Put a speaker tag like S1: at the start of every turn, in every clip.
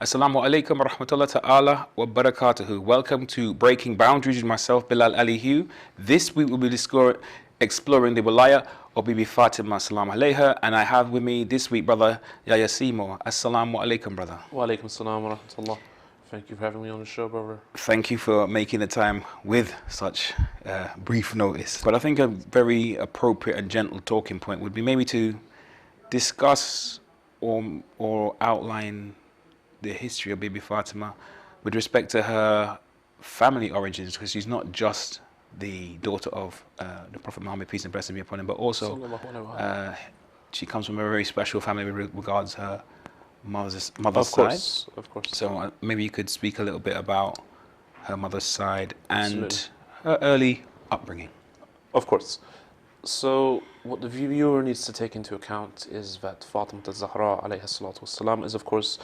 S1: Assalamu alaikum wa rahmatullahi ta'ala wa barakatuhu. Welcome to Breaking Boundaries with myself, Bilal Ali Hugh. This week we'll be exploring the Walaya of Bibi Fatima, assalamu alaiha. And I have with me this week brother Yahya Seymour. Assalamu alaikum, brother.
S2: Wa alaikum assalam wa rahmatullah. Thank you for having me on the show, brother.
S1: Thank you for making the time with such brief notice. But I think a very appropriate and gentle talking point would be maybe to discuss or outline the history of Bibi Fatima with respect to her family origins, because she's not just the daughter of the Prophet Muhammad, peace and blessings be upon him, but also she comes from a very special family with regards her mother's side.
S2: Of course.
S1: So maybe you could speak a little bit about her mother's side and
S2: Absolutely.
S1: her early upbringing.
S2: Of course. So what the viewer needs to take into account is that Fatima al-Zahra alayhi salatu wassalam is of course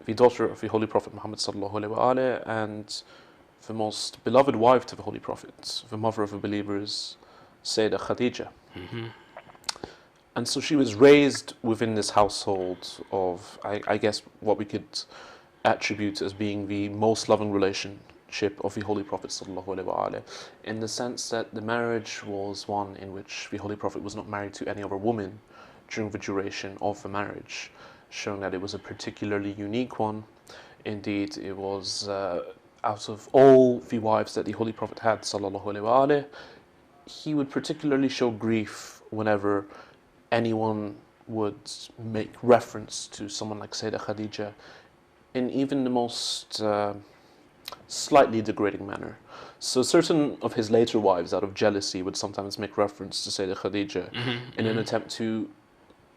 S2: the daughter of the Holy Prophet Muhammad sallallahu alayhi wa alayhi, and the most beloved wife to the Holy Prophet, the mother of the believers, Sayyidah Khadija.
S1: Mm-hmm.
S2: And so she was raised within this household of, I guess, what we could attribute as being the most loving relationship of the Holy Prophet sallallahu alaihi wasallam, in the sense that the marriage was one in which the Holy Prophet was not married to any other woman during the duration of the marriage, showing that it was a particularly unique one. Indeed, it was out of all the wives that the Holy Prophet had sallallahu alaihi wasallam, he would particularly show grief whenever anyone would make reference to someone like Sayyidah Khadija in even the most slightly degrading manner. So certain of his later wives, out of jealousy, would sometimes make reference to Sayyidah Khadija in an attempt to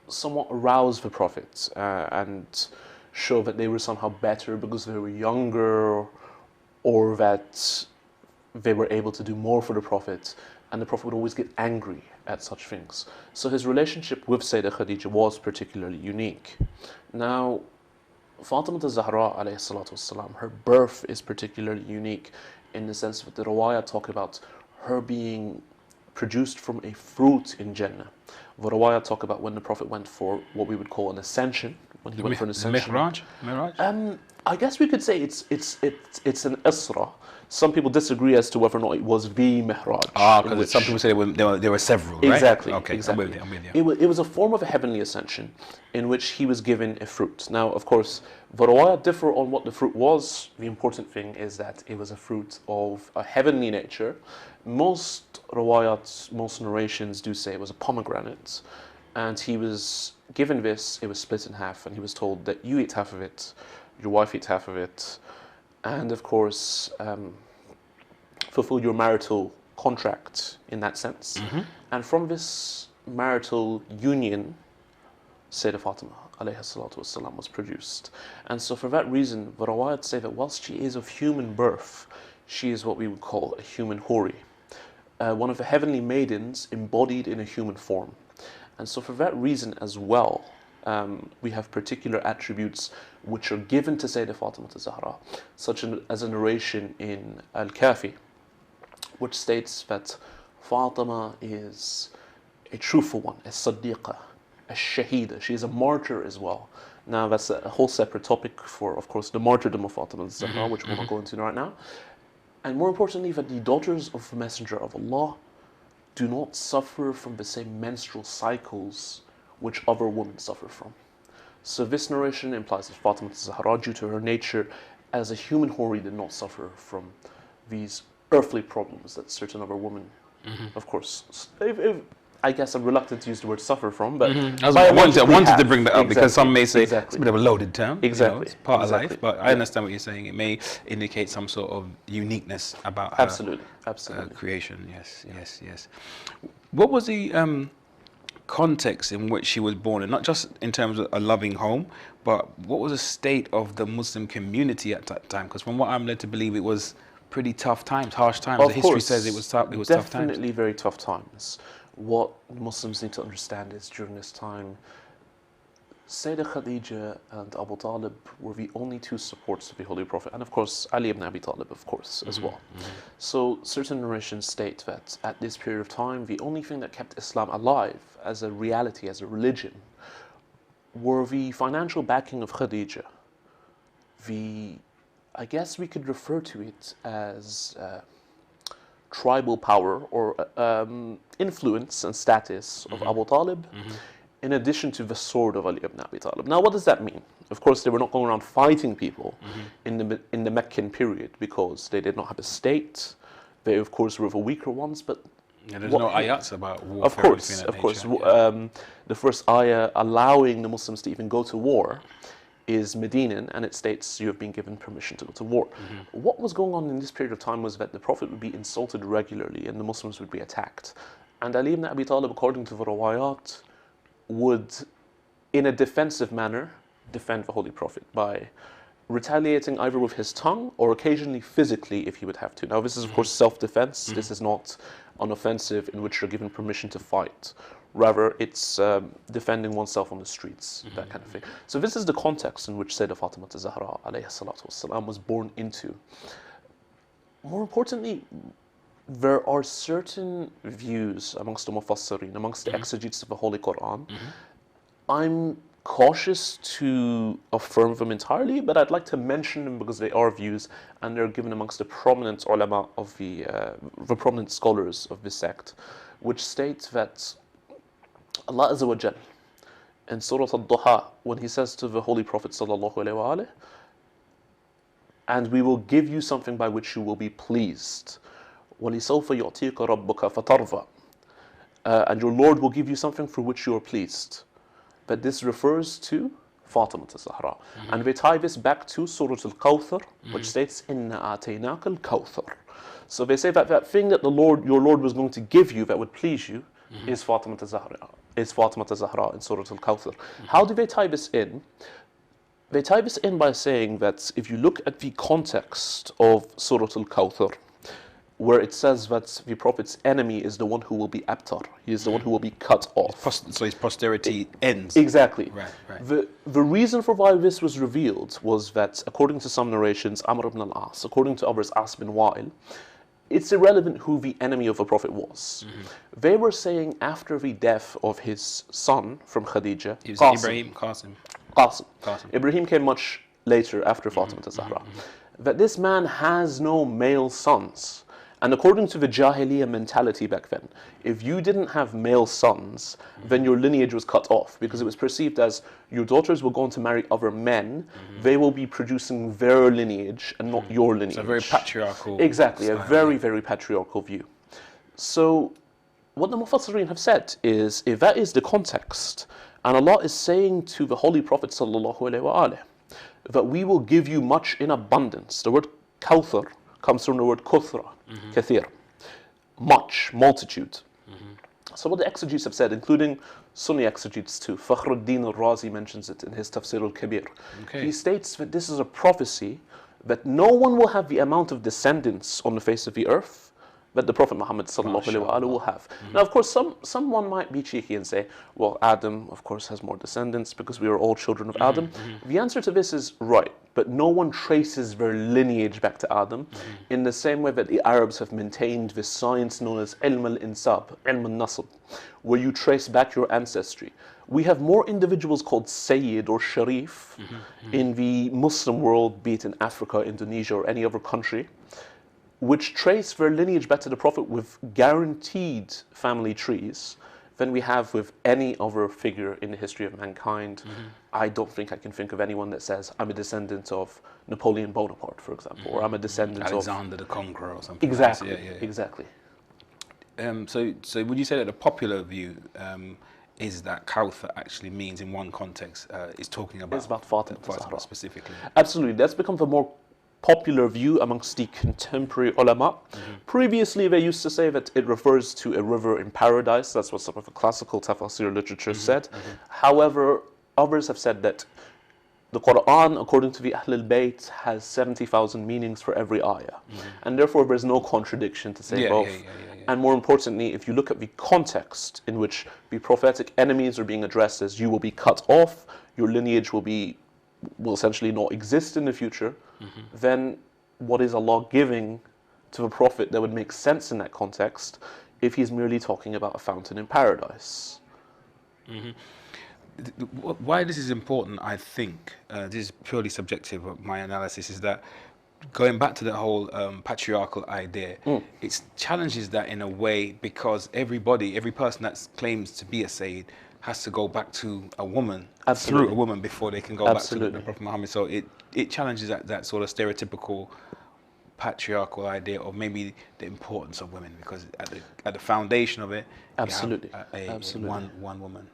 S2: somewhat arouse the Prophet and show that they were somehow better because they were younger, or that they were able to do more for the Prophet, and the Prophet would always get angry at such things. So his relationship with Sayyidah Khadija was particularly unique. Now, Fatima al-Zahra alayhi salatu wassalam, her birth is particularly unique in the sense that the Rawaya talk about her being produced from a fruit in Jannah. The Rawaya talk about when the Prophet went for what we would call an ascension, when he went for an ascension.
S1: Mi'raj?
S2: I guess we could say it's an Isra. Some people disagree as to whether or not it was the Mi'raj.
S1: Because some people say there were several, right?
S2: Exactly.
S1: Okay,
S2: exactly.
S1: I'm with you.
S2: It was a form of a heavenly ascension in which he was given a fruit. Now, of course, the Rawaya differ on what the fruit was. The important thing is that it was a fruit of a heavenly nature. Most Rawayats, most narrations do say it was a pomegranate. And he was given this, it was split in half, and he was told that you eat half of it, your wife eats half of it, and of course fulfill your marital contract in that sense.
S1: Mm-hmm.
S2: And from this marital union, Sayyidah Fatima alayhi salatu wassalam was produced. And so for that reason, the Rawayat say that whilst she is of human birth, she is what we would call a human Huri, one of the heavenly maidens embodied in a human form. And so for that reason as well, we have particular attributes which are given to Sayyidah Fatima al-Zahra, such as a narration in Al-Kafi, which states that Fatima is a truthful one, a Siddiqa, a Shahida. She is a martyr as well. Now that's a whole separate topic for, of course, the martyrdom of Fatima al-Zahra, which we'll not go into right now. And more importantly, that the daughters of the Messenger of Allah do not suffer from the same menstrual cycles which other women suffer from. So this narration implies that Fatima al-Zahra, due to her nature as a human Huri, did not suffer from these earthly problems that certain other women, of course, I guess I'm reluctant to use the word suffer from, but
S1: I wanted to bring that up because some may say it's a bit of a loaded term.
S2: Exactly.
S1: It's part of life, but I understand what you're saying. It may indicate some sort of uniqueness about her
S2: Absolutely.
S1: creation. Yes. What was the context in which she was born, and not just in terms of a loving home, but what was the state of the Muslim community at that time? Because from what I'm led to believe, it was pretty tough times, harsh times. The history says it was tough. It was tough times.
S2: Definitely very tough times. What Muslims need to understand is during this time, Sayyidah Khadija and Abu Talib were the only two supports of the Holy Prophet, and of course Ali ibn Abi Talib, of course, as well. So certain narrations state that at this period of time, the only thing that kept Islam alive as a reality, as a religion, were the financial backing of Khadija I guess we could refer to it as tribal power or influence and status of Abu Talib, in addition to the sword of Ali ibn Abi Talib. Now, what does that mean? Of course, they were not going around fighting people in the Meccan period because they did not have a state. They, of course, were the weaker ones, but
S1: there's no ayats about warfare.
S2: Of course. The first ayah allowing the Muslims to even go to war is Medinan, and it states you have been given permission to go to war. What was going on in this period of time was that the Prophet would be insulted regularly and the Muslims would be attacked. And Ali ibn Abi Talib, according to the Rawayat, would, in a defensive manner, defend the Holy Prophet by retaliating either with his tongue or occasionally physically if he would have to. Now, this is, of course, self-defense. This is not an offensive in which you're given permission to fight. Rather, it's defending oneself on the streets, that kind of thing. So this is the context in which Sayyidah Fatima Zahra alayhi salatu wassalam was born into. More importantly, there are certain views amongst the Mufassirin, amongst the exegetes of the Holy Quran. I'm cautious to affirm them entirely, but I'd like to mention them because they are views and they're given amongst the prominent ulama of the prominent scholars of this sect, which state that Allah Azza wa Jal in Surah Al-Duha, when He says to the Holy Prophet sallallahu alaihi wasallam, and we will give you something by which you will be pleased. وَلِسَوْفَ يُعْطِيكَ رَبُّكَ فَتَرْضَى, and your Lord will give you something for which you are pleased. But this refers to Fatima Zahra. And we tie this back to Surah Al-Kawthar, which states, إِنَّا آتَيْنَاكَ الْكَوْثَرَ. So they say that that thing that your Lord was going to give you that would please you is Fatima Zahra. Is Fatima Zahra in Surah Al-Kawthar. How do they tie this in? They tie this in by saying that if you look at the context of Surah Al-Kawthar, where it says that the Prophet's enemy is the one who will be abtar. He is the one who will be cut off.
S1: So his posterity ends.
S2: Exactly.
S1: Right.
S2: The reason for why this was revealed was that, according to some narrations, Amr ibn al-As, according to others, As bin Wa'il, it's irrelevant who the enemy of the Prophet was. They were saying after the death of his son from Khadija,
S1: It was Ibrahim Qasim.
S2: Ibrahim came much later after Fatima Zahra. That this man has no male sons. And according to the Jahiliyyah mentality back then, if you didn't have male sons, then your lineage was cut off, because it was perceived as your daughters will go on to marry other men, they will be producing their lineage and not your lineage.
S1: It's a very patriarchal
S2: Exactly,
S1: style.
S2: a very, very patriarchal view. So what the Mufassirin have said is, if that is the context, and Allah is saying to the Holy Prophet sallallahu alaihi wasallam that we will give you much in abundance. The word Kawthar comes from the word Kuthra, kathir, much, multitude. So what the exegetes have said, including Sunni exegetes too, Fakhruddin al-Razi mentions it in his Tafsir al-Kabir. He states that this is a prophecy that no one will have the amount of descendants on the face of the earth that the Prophet Muhammad sallallahu alaihi wasallam will have. Now, of course, someone might be cheeky and say, well, Adam, of course, has more descendants because we are all children of Adam. The answer to this is right, but no one traces their lineage back to Adam in the same way that the Arabs have maintained this science known as ilm al-insab, ilm al-nasab, where you trace back your ancestry. We have more individuals called Sayyid or Sharif in the Muslim world, be it in Africa, Indonesia, or any other country, which trace their lineage back to the Prophet with guaranteed family trees than we have with any other figure in the history of mankind. I don't think I can think of anyone that says, I'm a descendant of Napoleon Bonaparte, for example, or I'm a descendant of
S1: Alexander the Conqueror or something.
S2: Exactly,
S1: Like that.
S2: exactly.
S1: So would you say that the popular view is that Kawthar actually means, in one context, is talking about...
S2: It's about Fatima Zahra.
S1: Specifically.
S2: Absolutely, that's become the more popular view amongst the contemporary ulama. Previously, they used to say that it refers to a river in paradise. That's what some of the classical tafsir literature said. However, others have said that the Quran, according to the Ahl al-Bayt, has 70,000 meanings for every ayah. And therefore, there's no contradiction to say both. And more importantly, if you look at the context in which the prophetic enemies are being addressed as you will be cut off, your lineage will essentially not exist in the future, then what is Allah giving to the Prophet that would make sense in that context if he's merely talking about a fountain in paradise?
S1: why this is important, I think, this is purely subjective, but my analysis is that going back to the whole patriarchal idea, it challenges that in a way because every person that claims to be a Sayyid has to go back to a woman, through a woman before they can go back to the Prophet Muhammad. So it challenges that sort of stereotypical patriarchal idea of maybe the importance of women, because at the foundation of it,
S2: Absolutely.
S1: you have one woman.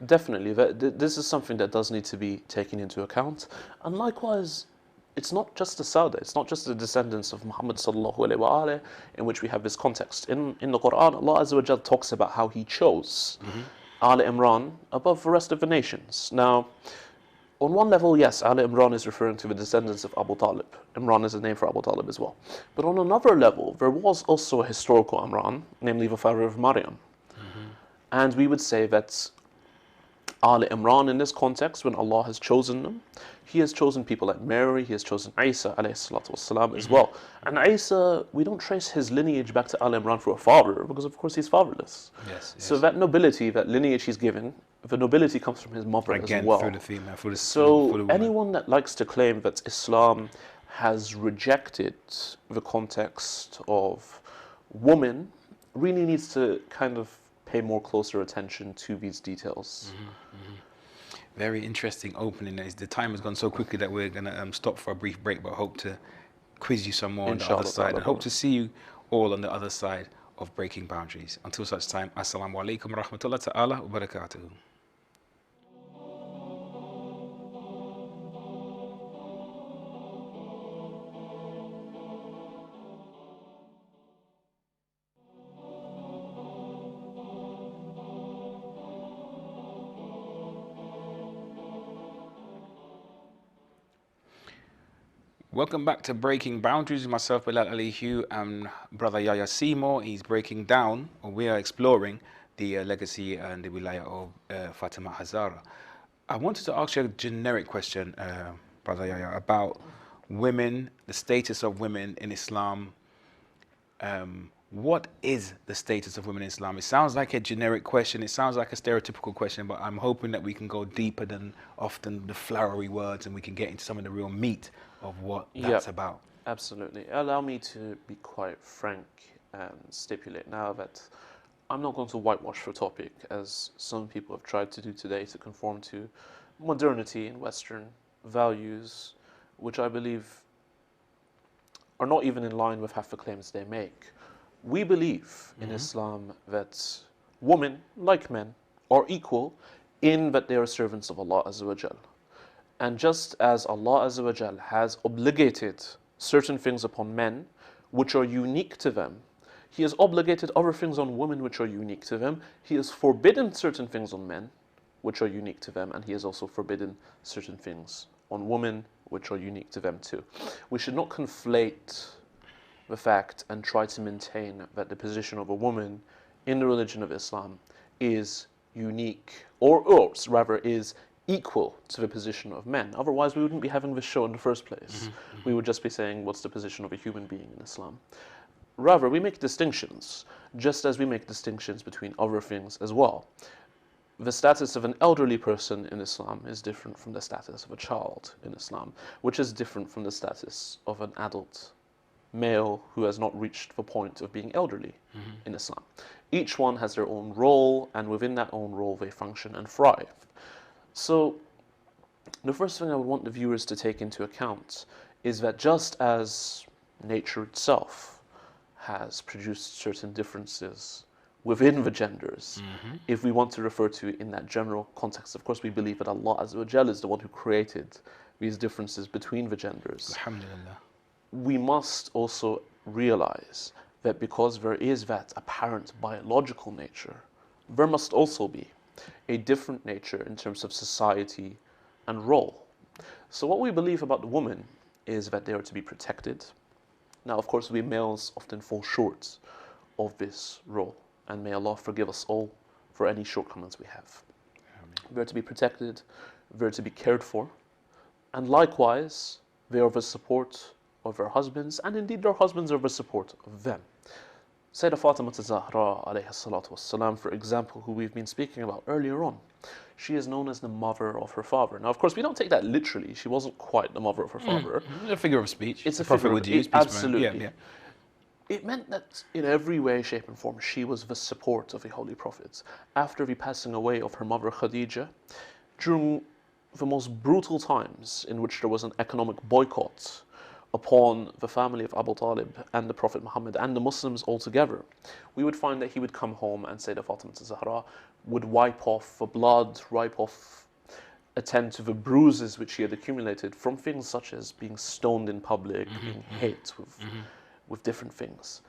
S2: Definitely. This is something that does need to be taken into account. And likewise, it's not just the Sauda, it's not just the descendants of Muhammad sallallahu alaihi wa in which we have this context. In the Quran, Allah Azza wa Jal talks about how He chose Al Imran above the rest of the nations. Now, on one level, yes, Al Imran is referring to the descendants of Abu Talib. Imran is a name for Abu Talib as well. But on another level, there was also a historical Imran, namely the father of Maryam. And we would say that Al Imran in this context, when Allah has chosen them, He has chosen people like Mary, He has chosen Isa alayhi salatu wasalam as well. And Isa, we don't trace his lineage back to Al Imran through a father, because of course he's fatherless.
S1: Yes.
S2: So that nobility, that lineage he's given, the nobility comes from his mother as well.
S1: Through the female, through
S2: so
S1: the
S2: anyone that likes to claim that Islam has rejected the context of woman really needs to kind of pay more closer attention to these details.
S1: Very interesting opening. The time has gone so quickly that we're going to stop for a brief break, but hope to quiz you some more on the other side, and hope to see you all on the other side of Breaking Boundaries. Until such time, Assalamu alaikum wa rahmatullahi ta'ala wa barakatuhu. Welcome back to Breaking Boundaries with myself, Bilal Ali Hugh, and brother Yahya Seymour. He's breaking down, or we are exploring, the legacy and the wilaya of Fatima Hazara. I wanted to ask you a generic question, brother Yahya, about women, the status of women in Islam. What is the status of women in Islam? It sounds like a generic question. It sounds like a stereotypical question, but I'm hoping that we can go deeper than often the flowery words, and we can get into some of the real meat of what that's about.
S2: Absolutely. Allow me to be quite frank and stipulate now that I'm not going to whitewash the topic, as some people have tried to do today, to conform to modernity and Western values, which I believe are not even in line with half the claims they make. We believe in Islam that women, like men, are equal in that they are servants of Allah Azza wa Jal. And just as Allah Azza wa Jal has obligated certain things upon men which are unique to them, He has obligated other things on women which are unique to them. He has forbidden certain things on men which are unique to them, and He has also forbidden certain things on women which are unique to them too. We should not conflate the fact and try to maintain that the position of a woman in the religion of Islam is unique, or rather is equal to the position of men. Otherwise, we wouldn't be having this show in the first place. We would just be saying, what's the position of a human being in Islam? Rather, we make distinctions, just as we make distinctions between other things as well. The status of an elderly person in Islam is different from the status of a child in Islam, which is different from the status of an adult male who has not reached the point of being elderly in Islam. Each one has their own role, and within that own role they function and thrive. So the first thing I would want the viewers to take into account is that just as nature itself has produced certain differences within the genders, if we want to refer to it in that general context, of course we believe that Allah Azza wa Jal is the one who created these differences between the genders.
S1: Alhamdulillah.
S2: We must also realize that because there is that apparent biological nature, there must also be a different nature in terms of society and role. So what we believe about the woman is that they are to be protected. Now, of course, we males often fall short of this role, and may Allah forgive us all for any shortcomings we have. They're to be protected, they're to be cared for, and likewise, they are the support of their husbands, and indeed their husbands are the support of them. Sayyidah Fatima Zahra alayhi salatu wassalam, for example, who we've been speaking about earlier on, she is known as the mother of her father. Now, of course, we don't take that literally. She wasn't quite the mother of her father.
S1: A figure of speech.
S2: It's
S1: the
S2: a
S1: Prophet
S2: figure
S1: would
S2: of
S1: use.
S2: it,
S1: Peace be upon him.
S2: absolutely.
S1: Yeah, yeah.
S2: It meant that in every way, shape, and form, she was the support of the Holy Prophet. After the passing away of her mother Khadija, during the most brutal times in which there was an economic boycott upon the family of Abu Talib and the Prophet Muhammad and the Muslims altogether, we would find that he would come home and Sayyidah Fatima Zahra would wipe off the blood, attend to the bruises which he had accumulated from things such as being stoned in public, being hit with different things.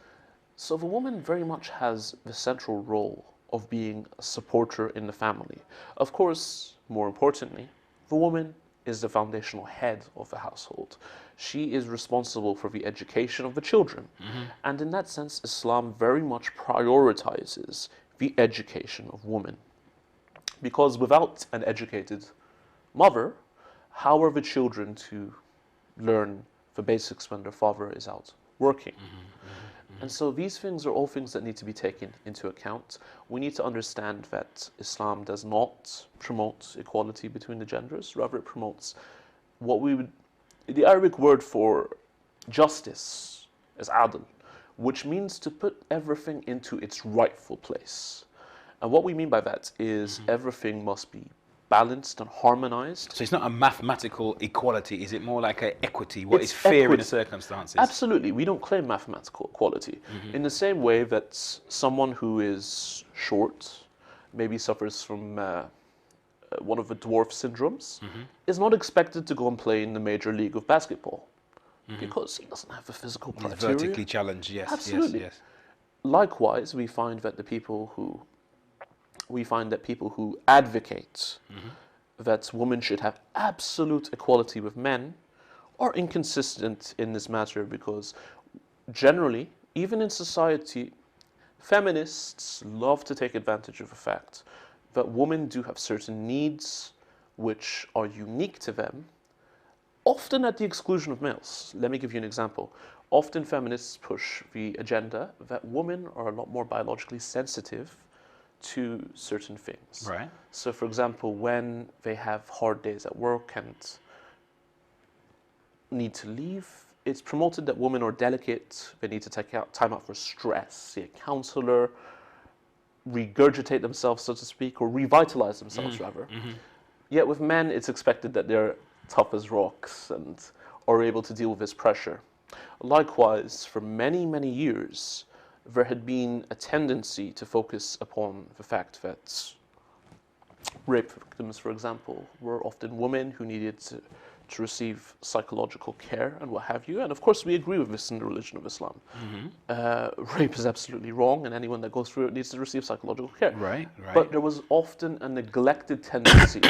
S2: So the woman very much has the central role of being a supporter in the family. Of course, more importantly, the woman is the foundational head of the household. She is responsible for the education of the children. And in that sense, Islam very much prioritizes the education of women. Because without an educated mother, how are the children to learn the basics when their father is out working? And so these things are all things that need to be taken into account. We need to understand that Islam does not promote equality between the genders. Rather, it promotes what we would... The Arabic word for justice is adl, which means to put everything into its rightful place. And what we mean by that is everything must be balanced and harmonized.
S1: So it's not a mathematical equality. Is it more like an equity? What is fair in the circumstances?
S2: Absolutely. We don't claim mathematical equality. In the same way that someone who is short, maybe suffers from one of the dwarf syndromes, is not expected to go and play in the major league of basketball because he doesn't have the physical
S1: He's
S2: criteria.
S1: vertically challenged, yes.
S2: Absolutely.
S1: Yes, yes.
S2: Likewise, we find that people who advocate that women should have absolute equality with men are inconsistent in this matter, because generally, even in society, feminists love to take advantage of the fact that women do have certain needs which are unique to them, often at the exclusion of males. Let me give you an example. Often feminists push the agenda that women are a lot more biologically sensitive to certain things.
S1: Right.
S2: So, for example, when they have hard days at work and need to leave, it's promoted that women are delicate, they need to take time out for stress, see a counselor, regurgitate themselves, so to speak, or revitalize themselves, rather. Yet with men, it's expected that they're tough as rocks and are able to deal with this pressure. Likewise, for many, many years, there had been a tendency to focus upon the fact that rape victims, for example, were often women who needed to receive psychological care and what have you. And of course, we agree with this in the religion of Islam. Rape is absolutely wrong, and anyone that goes through it needs to receive psychological care.
S1: Right, right.
S2: But there was often a neglected tendency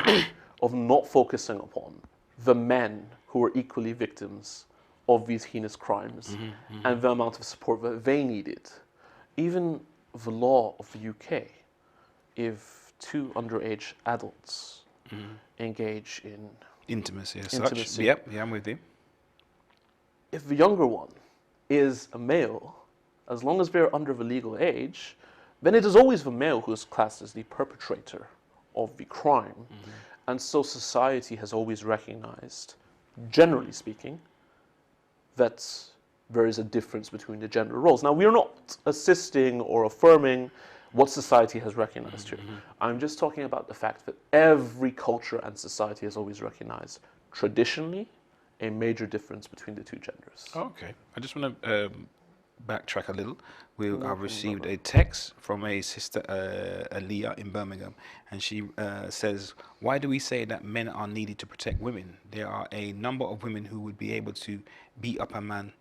S2: of not focusing upon the men who were equally victims of these heinous crimes and the amount of support that they needed. Even the law of the UK, if two underage adults engage in
S1: Intimacy as
S2: Intimacy.
S1: such. Yep, yeah, I'm with you.
S2: if the younger one is a male, as long as they're under the legal age, then it is always the male who is classed as the perpetrator of the crime. And so society has always recognized, generally speaking, that there is a difference between the gender roles. Now, we are not assisting or affirming what society has recognized here. I'm just talking about the fact that every culture and society has always recognized, traditionally, a major difference between the two genders.
S1: Okay. I just want to backtrack a little. I've received a text from a sister, Aliyah, in Birmingham, and she says, why do we say that men are needed to protect women? There are a number of women who would be able to beat up a man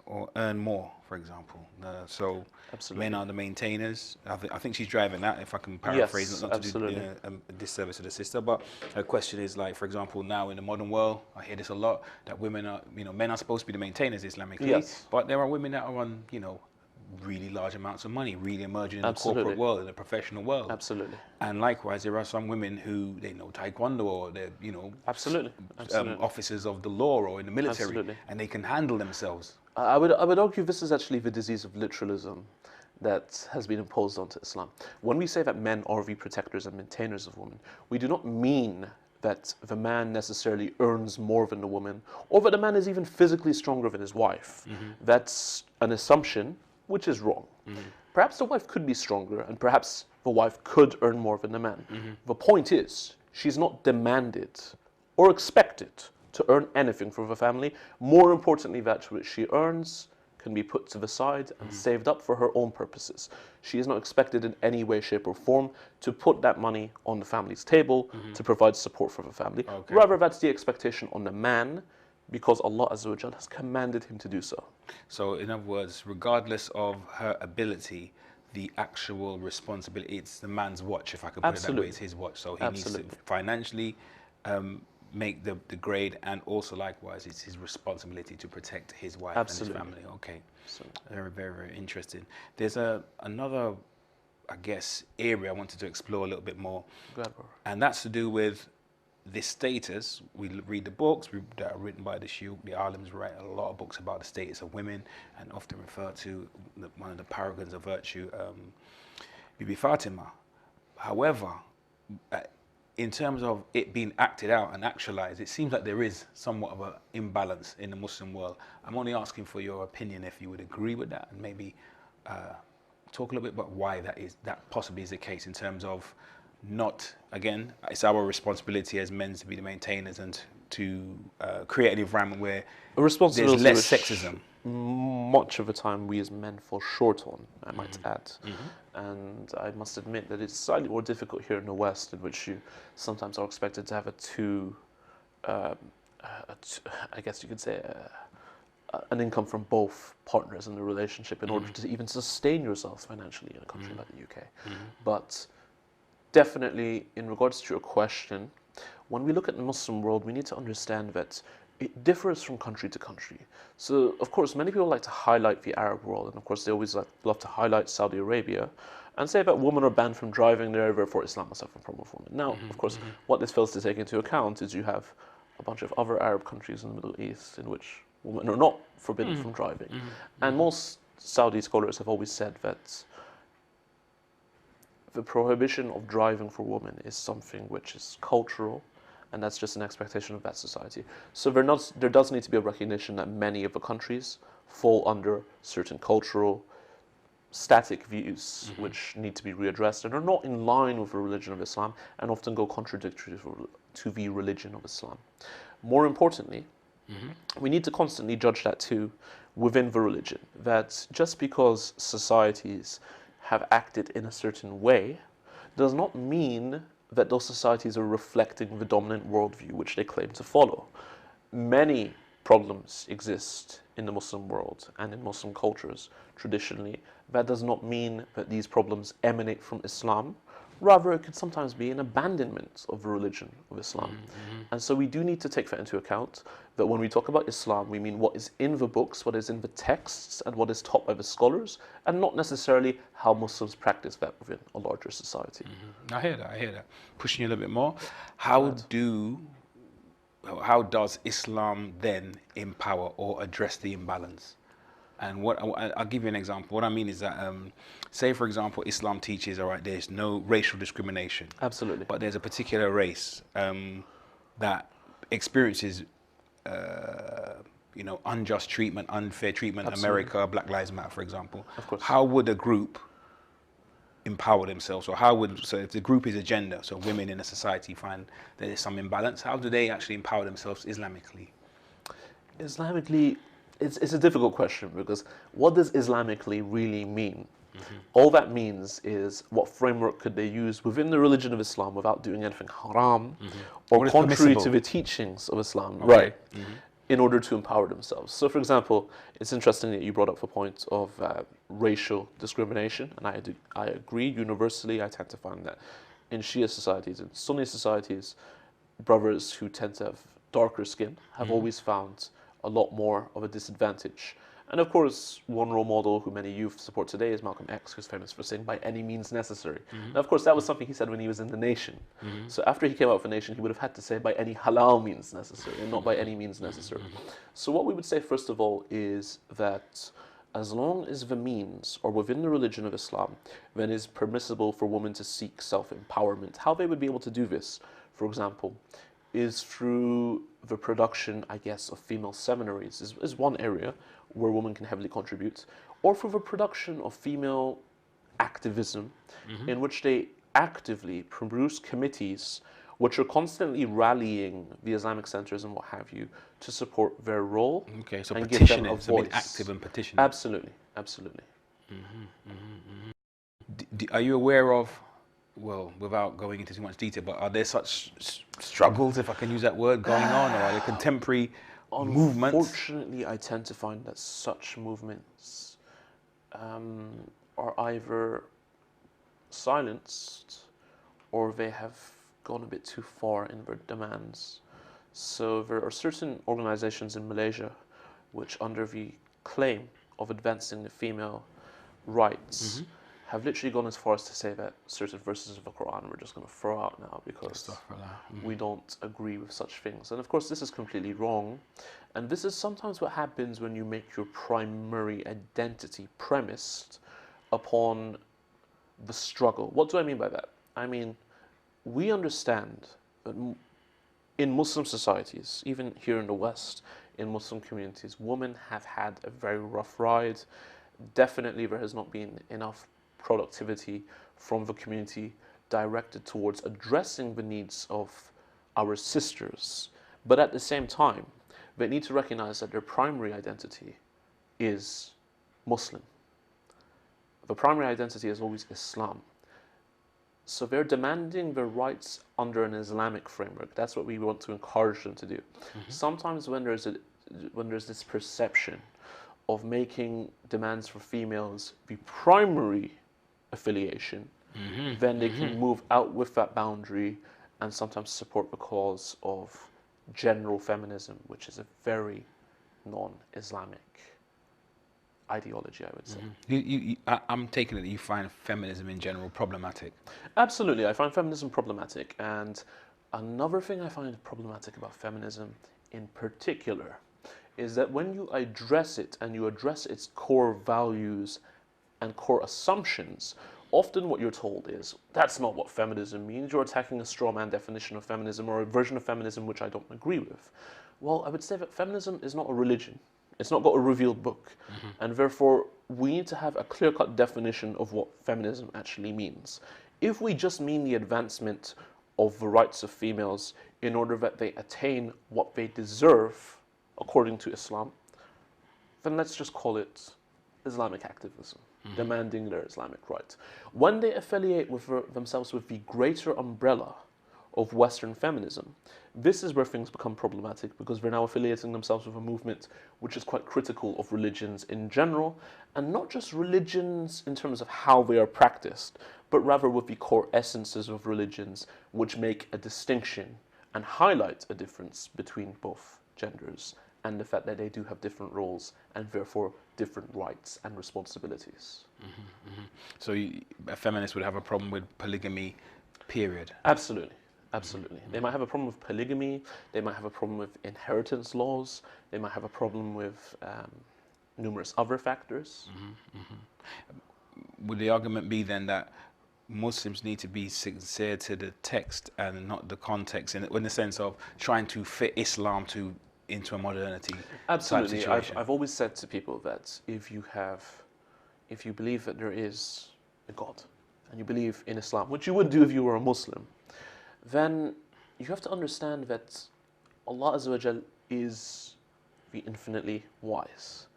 S1: or earn more, for example. So
S2: Absolutely.
S1: men are the maintainers. I think she's driving that, if I can paraphrase,
S2: Yes,
S1: not to
S2: absolutely.
S1: do a disservice to the sister. But her question is, like, for example, now in the modern world, I hear this a lot, that women are, men are supposed to be the maintainers Islamically,
S2: Yes.
S1: but there are women that are on, really large amounts of money, really emerging in the
S2: Absolutely.
S1: corporate world, in the professional world.
S2: Absolutely.
S1: And likewise, there are some women who they know taekwondo, or they're
S2: Absolutely. Absolutely.
S1: officers of the law or in the military,
S2: Absolutely.
S1: and they can handle themselves.
S2: I would argue this is actually the disease of literalism that has been imposed onto Islam. When we say that men are the protectors and maintainers of women, we do not mean that the man necessarily earns more than the woman, or that the man is even physically stronger than his wife. That's an assumption, which is wrong. Perhaps the wife could be stronger, and perhaps the wife could earn more than the man. The point is, she's not demanded or expected to earn anything for the family. More importantly, that which she earns can be put to the side and saved up for her own purposes. She is not expected in any way, shape, or form to put that money on the family's table to provide support for the family.
S1: Okay.
S2: Rather, that's the expectation on the man, because Allah Azza wa Jalla has commanded him to do so.
S1: So, in other words, regardless of her ability, the actual responsibility, it's the man's watch, if I could put it that way.
S2: Absolutely.
S1: It's his watch. So he needs
S2: Absolutely.
S1: to financially make the grade, and also likewise, it's his responsibility to protect his wife
S2: Absolutely.
S1: and his family. Okay,
S2: So,
S1: very, very, very interesting. There's another, I guess, area I wanted to explore a little bit more,
S2: go ahead, bro.
S1: and that's to do with the status. We read the books that are written by the Shuyukh. The Alims write a lot of books about the status of women, and often refer to one of the paragons of virtue, Bibi Fatima. However, in terms of it being acted out and actualized, it seems like there is somewhat of an imbalance in the Muslim world. I'm only asking for your opinion, if you would agree with that, and maybe talk a little bit about why that possibly is the case, in terms of not, again, it's our responsibility as men to be the maintainers and to create an environment where
S2: A responsibility
S1: there's less
S2: which
S1: sexism.
S2: much of the time we as men fall short on, I might add. And I must admit that it's slightly more difficult here in the West, in which you sometimes are expected to have I guess you could say, an income from both partners in the relationship in order to even sustain yourself financially in a country like the UK. But definitely, in regards to your question, when we look at the Muslim world, we need to understand that it differs from country to country. So, of course, many people like to highlight the Arab world, and of course, they always love to highlight Saudi Arabia and say that women are banned from driving there, therefore Islam must have a problem with women. Now, of course, what this fails to take into account is you have a bunch of other Arab countries in the Middle East in which women are not forbidden from driving. And most Saudi scholars have always said that the prohibition of driving for women is something which is cultural, and that's just an expectation of that society. So there does need to be a recognition that many of the countries fall under certain cultural, static views which need to be readdressed and are not in line with the religion of Islam, and often go contradictory to the religion of Islam. More importantly, we need to constantly judge that too within the religion, that just because societies have acted in a certain way does not mean that those societies are reflecting the dominant worldview which they claim to follow. Many problems exist in the Muslim world and in Muslim cultures traditionally. That does not mean that these problems emanate from Islam. Rather, it could sometimes be an abandonment of the religion of Islam. And so we do need to take that into account, that when we talk about Islam, we mean what is in the books, what is in the texts, and what is taught by the scholars, and not necessarily how Muslims practice that within a larger society.
S1: I hear that. Pushing you a little bit more. How does Islam then empower or address the imbalance? And I'll give you an example. What I mean is that, say for example, Islam teaches, all right, there's no racial discrimination.
S2: Absolutely.
S1: But there's a particular race that experiences, unjust treatment, unfair treatment.
S2: Absolutely.
S1: America, Black Lives Matter, for example.
S2: Of course.
S1: How would a group empower themselves, or so if the group is a gender, so women in a society find there is some imbalance, how do they actually empower themselves Islamically?
S2: Islamically, it's a difficult question, because what does Islamically really mean? All that means is what framework could they use within the religion of Islam without doing anything haram or
S1: What is
S2: contrary
S1: permissible?
S2: to the teachings of Islam,
S1: Okay.
S2: right? In order to empower themselves. So, for example, it's interesting that you brought up the point of racial discrimination, and I agree universally. I tend to find that in Shia societies and Sunni societies, brothers who tend to have darker skin have always found a lot more of a disadvantage And of course, one role model who many youth support today is Malcolm X, who's famous for saying, by any means necessary. Now, of course, that was something he said when he was in The Nation. So after he came out of The Nation, he would have had to say, by any halal means necessary, and not by any means necessary. So what we would say, first of all, is that as long as the means, or within the religion of Islam, then it is permissible for women to seek self-empowerment. How they would be able to do this, for example, is through the production, I guess, of female seminaries, is one area where women can heavily contribute, or through the production of female activism, in which they actively produce committees which are constantly rallying the Islamic centers and what have you to support their role.
S1: Okay, so
S2: and give them a
S1: petitioning, so being
S2: voice.
S1: active and petitioning.
S2: Absolutely, absolutely.
S1: Are you aware of, well, without going into too much detail, but are there such struggles, if I can use that word, going on, or are there contemporary movements?
S2: Unfortunately, I tend to find that such movements are either silenced or they have gone a bit too far in their demands. So there are certain organizations in Malaysia which, under the claim of advancing the female rights, have literally gone as far as to say that certain verses of the Quran we're just going to throw out now because we don't agree with such things. And of course, this is completely wrong. And this is sometimes what happens when you make your primary identity premised upon the struggle. What do I mean by that? I mean, we understand that in Muslim societies, even here in the West, in Muslim communities, women have had a very rough ride. Definitely there has not been enough productivity from the community directed towards addressing the needs of our sisters. But at the same time, they need to recognize that their primary identity is Muslim. The primary identity is always Islam. So they're demanding their rights under an Islamic framework. That's what we want to encourage them to do. Sometimes when there's this perception of making demands for females the primary affiliation, then they can move out with that boundary and sometimes support the cause of general feminism, which is a very non-Islamic ideology, I would say.
S1: I'm taking it that you find feminism in general problematic.
S2: Absolutely, I find feminism problematic. And another thing I find problematic about feminism in particular is that when you address it and you address its core values and core assumptions, often what you're told is, that's not what feminism means. You're attacking a straw man definition of feminism or a version of feminism which I don't agree with. Well, I would say that feminism is not a religion. It's not got a revealed book. And therefore, we need to have a clear-cut definition of what feminism actually means. If we just mean the advancement of the rights of females in order that they attain what they deserve according to Islam, then let's just call it Islamic activism, demanding their Islamic rights. When they affiliate with themselves with the greater umbrella of Western feminism, this is where things become problematic because they're now affiliating themselves with a movement which is quite critical of religions in general, and not just religions in terms of how they are practiced, but rather with the core essences of religions which make a distinction and highlight a difference between both genders and the fact that they do have different roles and therefore different rights and responsibilities.
S1: So a feminist would have a problem with polygamy, period.
S2: Absolutely. Absolutely. They might have a problem with polygamy, they might have a problem with inheritance laws, they might have a problem with numerous other factors.
S1: Would the argument be then that Muslims need to be sincere to the text and not the context, in the sense of trying to fit Islam into a modernity
S2: Absolutely.
S1: type situation?
S2: I've always said to people that if you believe that there is a God, and you believe in Islam, which you would do if you were a Muslim, then you have to understand that Allah Azza wa Jal is the infinitely wise.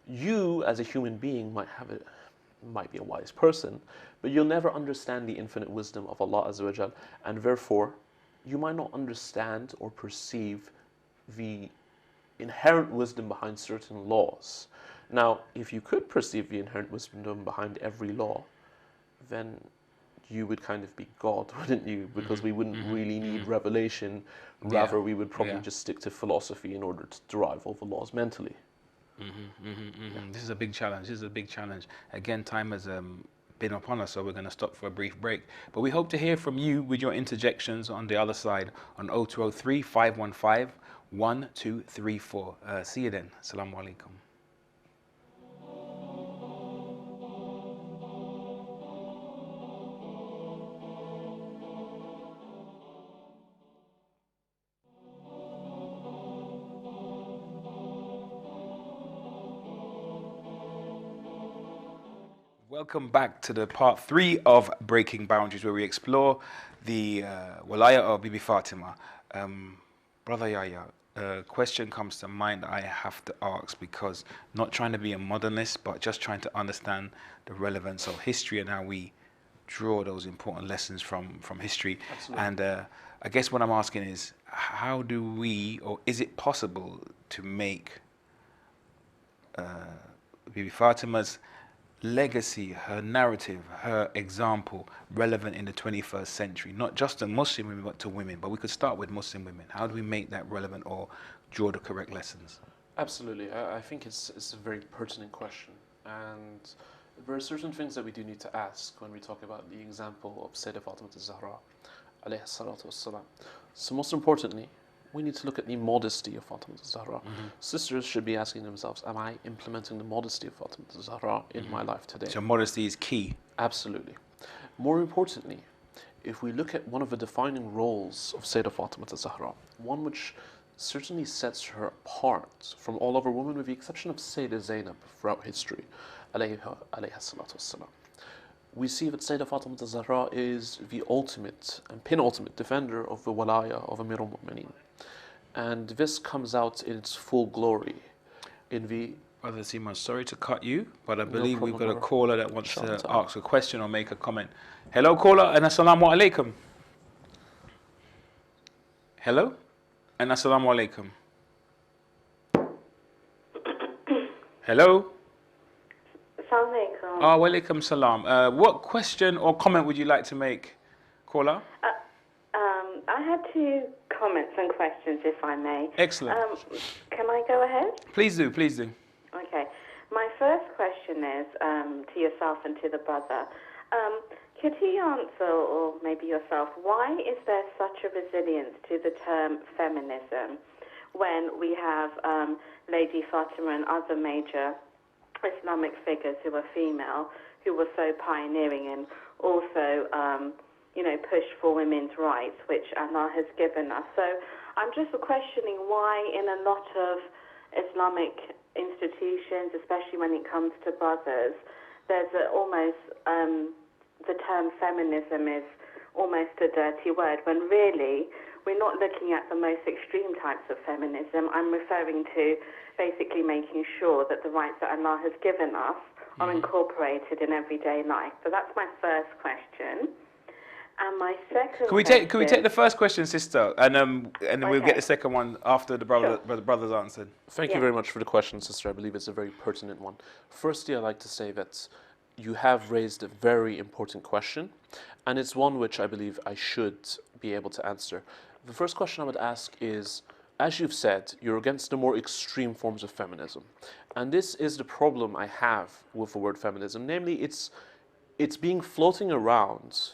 S2: You, as a human being, might be a wise person, but you'll never understand the infinite wisdom of Allah Azza wa Jal, and therefore, you might not understand or perceive the inherent wisdom behind certain laws. Now, if you could perceive the inherent wisdom behind every law, then you would kind of be God, wouldn't you? Because we wouldn't really need revelation. Rather, we would probably just stick to philosophy in order to derive all the laws mentally. Yeah.
S1: This is a big challenge. This is a big challenge. Again, time has been upon us, so we're going to stop for a brief break. But we hope to hear from you with your interjections on the other side on 0203 515 1234. See you then. Assalamu alaikum. Welcome back to the part 3 of Breaking Boundaries, where we explore the Walaya of Bibi Fatima. Brother Yahya, a question comes to mind I have to ask, because not trying to be a modernist, but just trying to understand the relevance of history and how we draw those important lessons from history.
S2: Absolutely.
S1: And I guess what I'm asking is, how do we, or is it possible to make Bibi Fatima's legacy, her narrative, her example relevant in the 21st century, not just to Muslim women, but to women? But we could start with Muslim women. How do we make that relevant or draw the correct lessons?
S2: Absolutely. I think it's a very pertinent question. And there are certain things that we do need to ask when we talk about the example of Sayyidah Fatima al-Zahra, alayhi salatu wassalam. So most importantly, we need to look at the modesty of Fatima al-Zahra. Sisters should be asking themselves, am I implementing the modesty of Fatima al-Zahra in my life today?
S1: So modesty is key.
S2: Absolutely. More importantly, if we look at one of the defining roles of Sayyidah Fatima al-Zahra, one which certainly sets her apart from all other women with the exception of Sayyidah Zainab throughout history, alayha salatu wassalam, we see that Sayyidah Fatima al-Zahra is the ultimate and penultimate defender of the walaya of Amir al-Mu'mineen. And this comes out in its full glory in the...
S1: Brother Simon, sorry to cut you, but I
S2: No
S1: believe we've
S2: problem,
S1: got a
S2: brother.
S1: caller that wants
S2: Inshallah
S1: to
S2: ta'ala.
S1: ask a question or make a comment. Hello, caller, and assalamu alaikum. Hello, and assalamu alaikum. Hello.
S3: Assalamu alaikum.
S1: Ah, wa alaikum salam. What question or comment would you like to make, caller?
S3: I had 2 comments and questions, if I may.
S1: Excellent.
S3: Can I go ahead?
S1: Please do, please do.
S3: Okay. My first question is to yourself and to the brother. Could he answer, or maybe yourself, why is there such a resilience to the term feminism when we have Lady Fatima and other major Islamic figures who are female, who were so pioneering and also, push for women's rights, which Allah has given us? So I'm just questioning why in a lot of Islamic institutions, especially when it comes to brothers, there's almost, the term feminism is almost a dirty word, when really we're not looking at the most extreme types of feminism. I'm referring to basically making sure that the rights that Allah has given us are incorporated in everyday life. So that's my first question. And my second
S1: Can we take the first question, sister, and then we'll get the second one after the brother's answered.
S2: Thank you very much for the question, sister. I believe it's a very pertinent one. Firstly, I'd like to say that you have raised a very important question, and it's one which I believe I should be able to answer. The first question I would ask is, as you've said, you're against the more extreme forms of feminism. And this is the problem I have with the word feminism. Namely, it's being floating around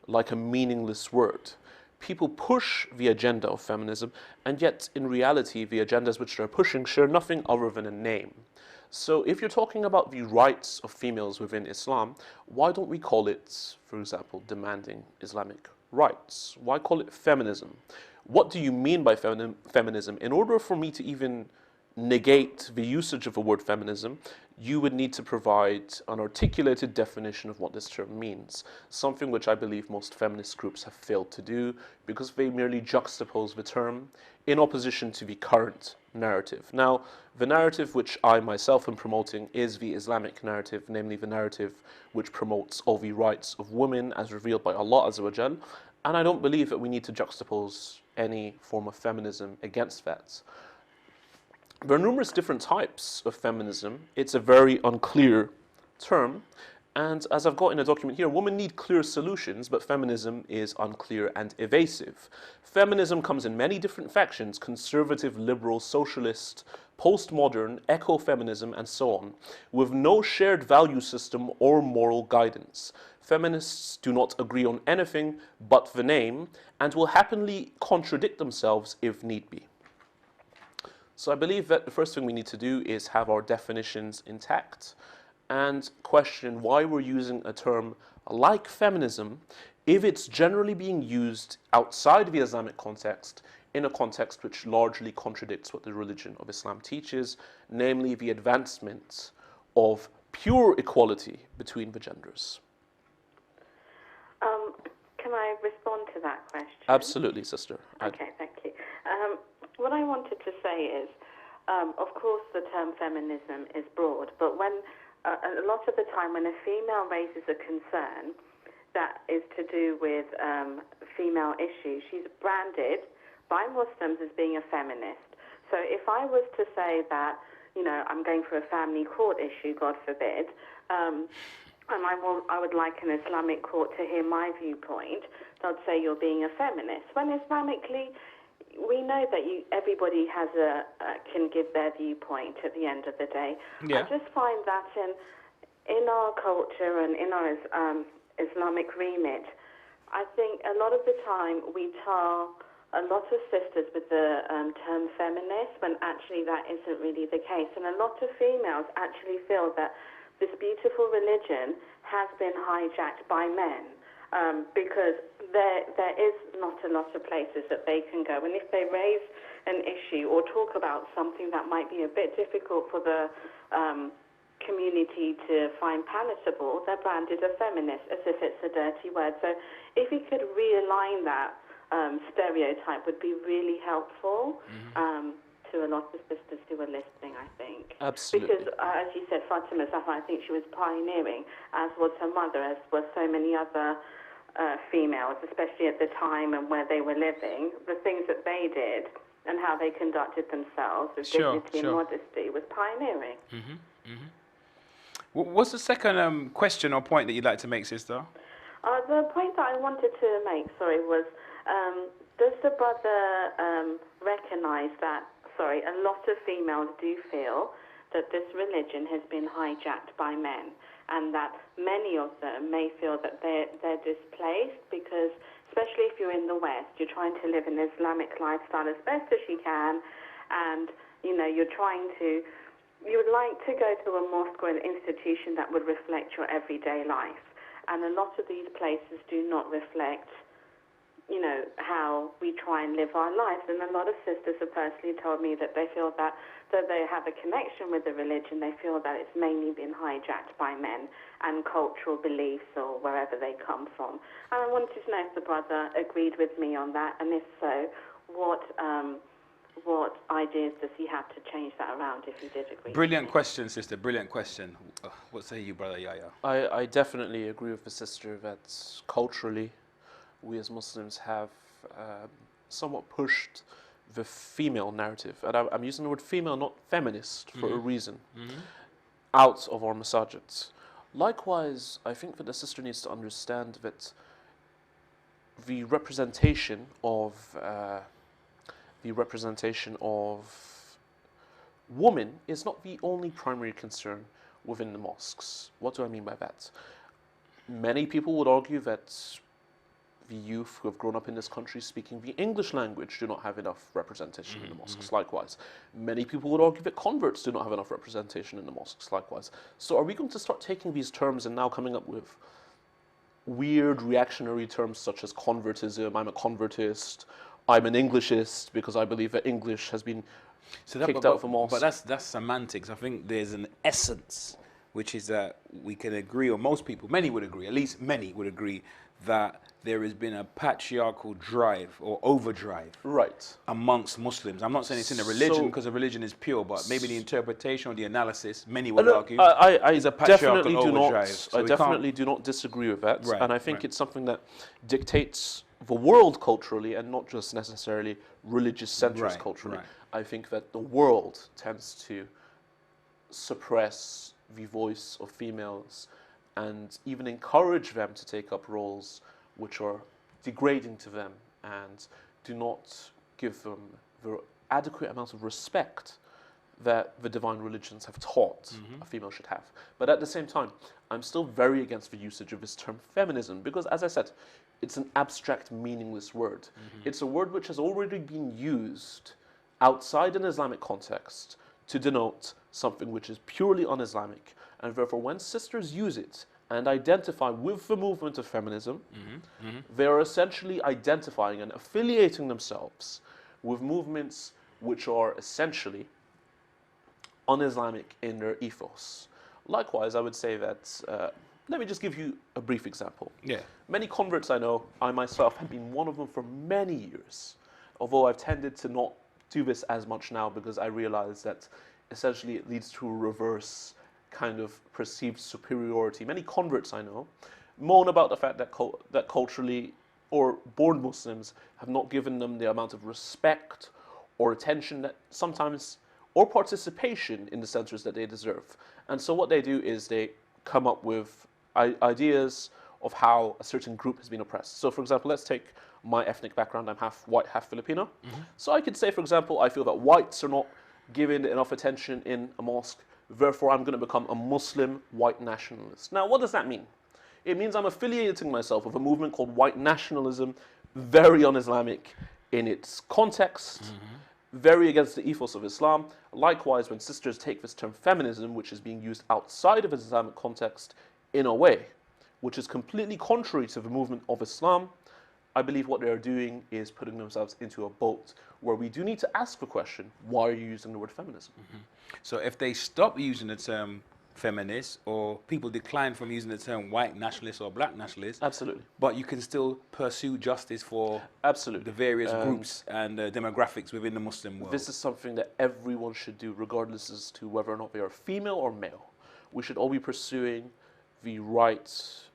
S2: like a meaningless word. People push the agenda of feminism, and yet in reality, the agendas which they're pushing share nothing other than a name. So if you're talking about the rights of females within Islam, why don't we call it, for example, demanding Islamic rights? Why call it feminism? What do you mean by feminism? In order for me to even negate the usage of the word feminism, you would need to provide an articulated definition of what this term means, something which I believe most feminist groups have failed to do because they merely juxtapose the term in opposition to the current narrative. Now, the narrative which I myself am promoting is the Islamic narrative, namely the narrative which promotes all the rights of women as revealed by Allah Azza wa Jal, and I don't believe that we need to juxtapose any form of feminism against that. There are numerous different types of feminism. It's a very unclear term, And as I've got in a document here, women need clear solutions, but feminism is unclear and evasive. Feminism comes in many different factions: conservative, liberal, socialist, postmodern, ecofeminism, and so on, with no shared value system or moral guidance. Feminists do not agree on anything but the name and will happily contradict themselves if need be. So I believe that the first thing we need to do is have our definitions intact and question why we're using a term like feminism if it's generally being used outside the Islamic context, in a context which largely contradicts what the religion of Islam teaches, namely the advancement of pure equality between the genders.
S3: Can I respond to that question?
S2: Absolutely, sister.
S3: Okay, thank you. What I wanted to say is, of course, the term feminism is broad, but when a lot of the time when a female raises a concern that is to do with female issues, she's branded by Muslims as being a feminist. So if I was to say that, I'm going for a family court issue, God forbid, and I would like an Islamic court to hear my viewpoint, they'll say you're being a feminist. When Islamically, we know that everybody can give their viewpoint at the end of the day.
S1: Yeah.
S3: I just find that in our culture and in our Islamic remit, I think a lot of the time we tar a lot of sisters with the term feminist when actually that isn't really the case. And a lot of females actually feel that this beautiful religion has been hijacked by men. Because there is not a lot of places that they can go. And if they raise an issue or talk about something that might be a bit difficult for the community to find palatable, they're branded a feminist as if it's a dirty word. So if we could realign that stereotype would be really helpful to a lot of sisters who are listening, I think.
S2: Absolutely.
S3: Because, as you said, Fatima Zahra, I think she was pioneering, as was her mother, as were so many other females, especially at the time and where they were living. The things that they did and how they conducted themselves with dignity and modesty was pioneering.
S1: What's the second question or point that you'd like to make, sister?
S3: The point that I wanted to make, was, does the brother recognize that, a lot of females do feel that this religion has been hijacked by men, and that many of them may feel that they're displaced because, especially if you're in the West, you're trying to live an Islamic lifestyle as best as you can, and you would like to go to a mosque or an institution that would reflect your everyday life, and a lot of these places do not reflect how we try and live our lives. And a lot of sisters have personally told me that they feel that they have a connection with the religion, they feel that it's mainly been hijacked by men and cultural beliefs or wherever they come from. And I wanted to know if the brother agreed with me on that, and if so, what ideas does he have to change that around if he did agree?
S1: Brilliant question, sister. Brilliant question. What say you, brother Yahya?
S2: I definitely agree with the sister that culturally, we as Muslims have somewhat pushed the female narrative, and I'm using the word female, not feminist, for a reason, out of our masajids. Likewise, I think that the sister needs to understand that the representation of women is not the only primary concern within the mosques. What do I mean by that? Many people would argue that the youth who have grown up in this country speaking the English language do not have enough representation in the mosques. Likewise, many people would argue that converts do not have enough representation in the mosques. Likewise. So are we going to start taking these terms and now coming up with weird reactionary terms such as convertism? I'm a convertist. I'm an Englishist because I believe that English has been kicked out of a mosque.
S1: But that's semantics. I think there's an essence, which is that we can agree, or most people, many would agree, at least many would agree, that there has been a patriarchal drive or overdrive amongst Muslims. I'm not saying it's in the religion because the religion is pure, but maybe the interpretation or the analysis, many would argue, is a patriarchal overdrive.
S2: I definitely do not disagree with that.
S1: Right,
S2: and I think it's something that dictates the world culturally and not just necessarily religious centers culturally. I think that the world tends to suppress the voice of females and even encourage them to take up roles which are degrading to them and do not give them the adequate amount of respect that the divine religions have taught a female should have. But at the same time, I'm still very against the usage of this term feminism because, as I said, it's an abstract, meaningless word. It's a word which has already been used outside an Islamic context to denote something which is purely un-Islamic. And therefore, when sisters use it and identify with the movement of feminism, they are essentially identifying and affiliating themselves with movements which are essentially un-Islamic in their ethos. Likewise, I would say that, let me just give you a brief example.
S1: Yeah.
S2: Many converts I know, I myself have been one of them for many years, although I've tended to not do this as much now because I realize that essentially it leads to a reverse kind of perceived superiority. Many converts I know moan about the fact that that culturally or born Muslims have not given them the amount of respect or attention that sometimes, or participation in the centers that they deserve. And so what they do is they come up with ideas of how a certain group has been oppressed. So for example, let's take my ethnic background. I'm half white, half Filipino. So I could say, for example, I feel that whites are not given enough attention in a mosque, therefore I'm going to become a Muslim white nationalist. Now, what does that mean? It means I'm affiliating myself with a movement called white nationalism, very un-Islamic in its context, very against the ethos of Islam. Likewise, when sisters take this term feminism, which is being used outside of its Islamic context in a way which is completely contrary to the movement of Islam, I believe what they are doing is putting themselves into a boat where we do need to ask the question, why are you using the word feminism?
S1: So if they stop using the term feminist, or people decline from using the term white nationalist or black nationalist,
S2: Absolutely.
S1: but you can still pursue justice for
S2: Absolutely.
S1: the various groups and demographics within the Muslim world.
S2: This is something that everyone should do, regardless as to whether or not they are female or male. We should all be pursuing the rights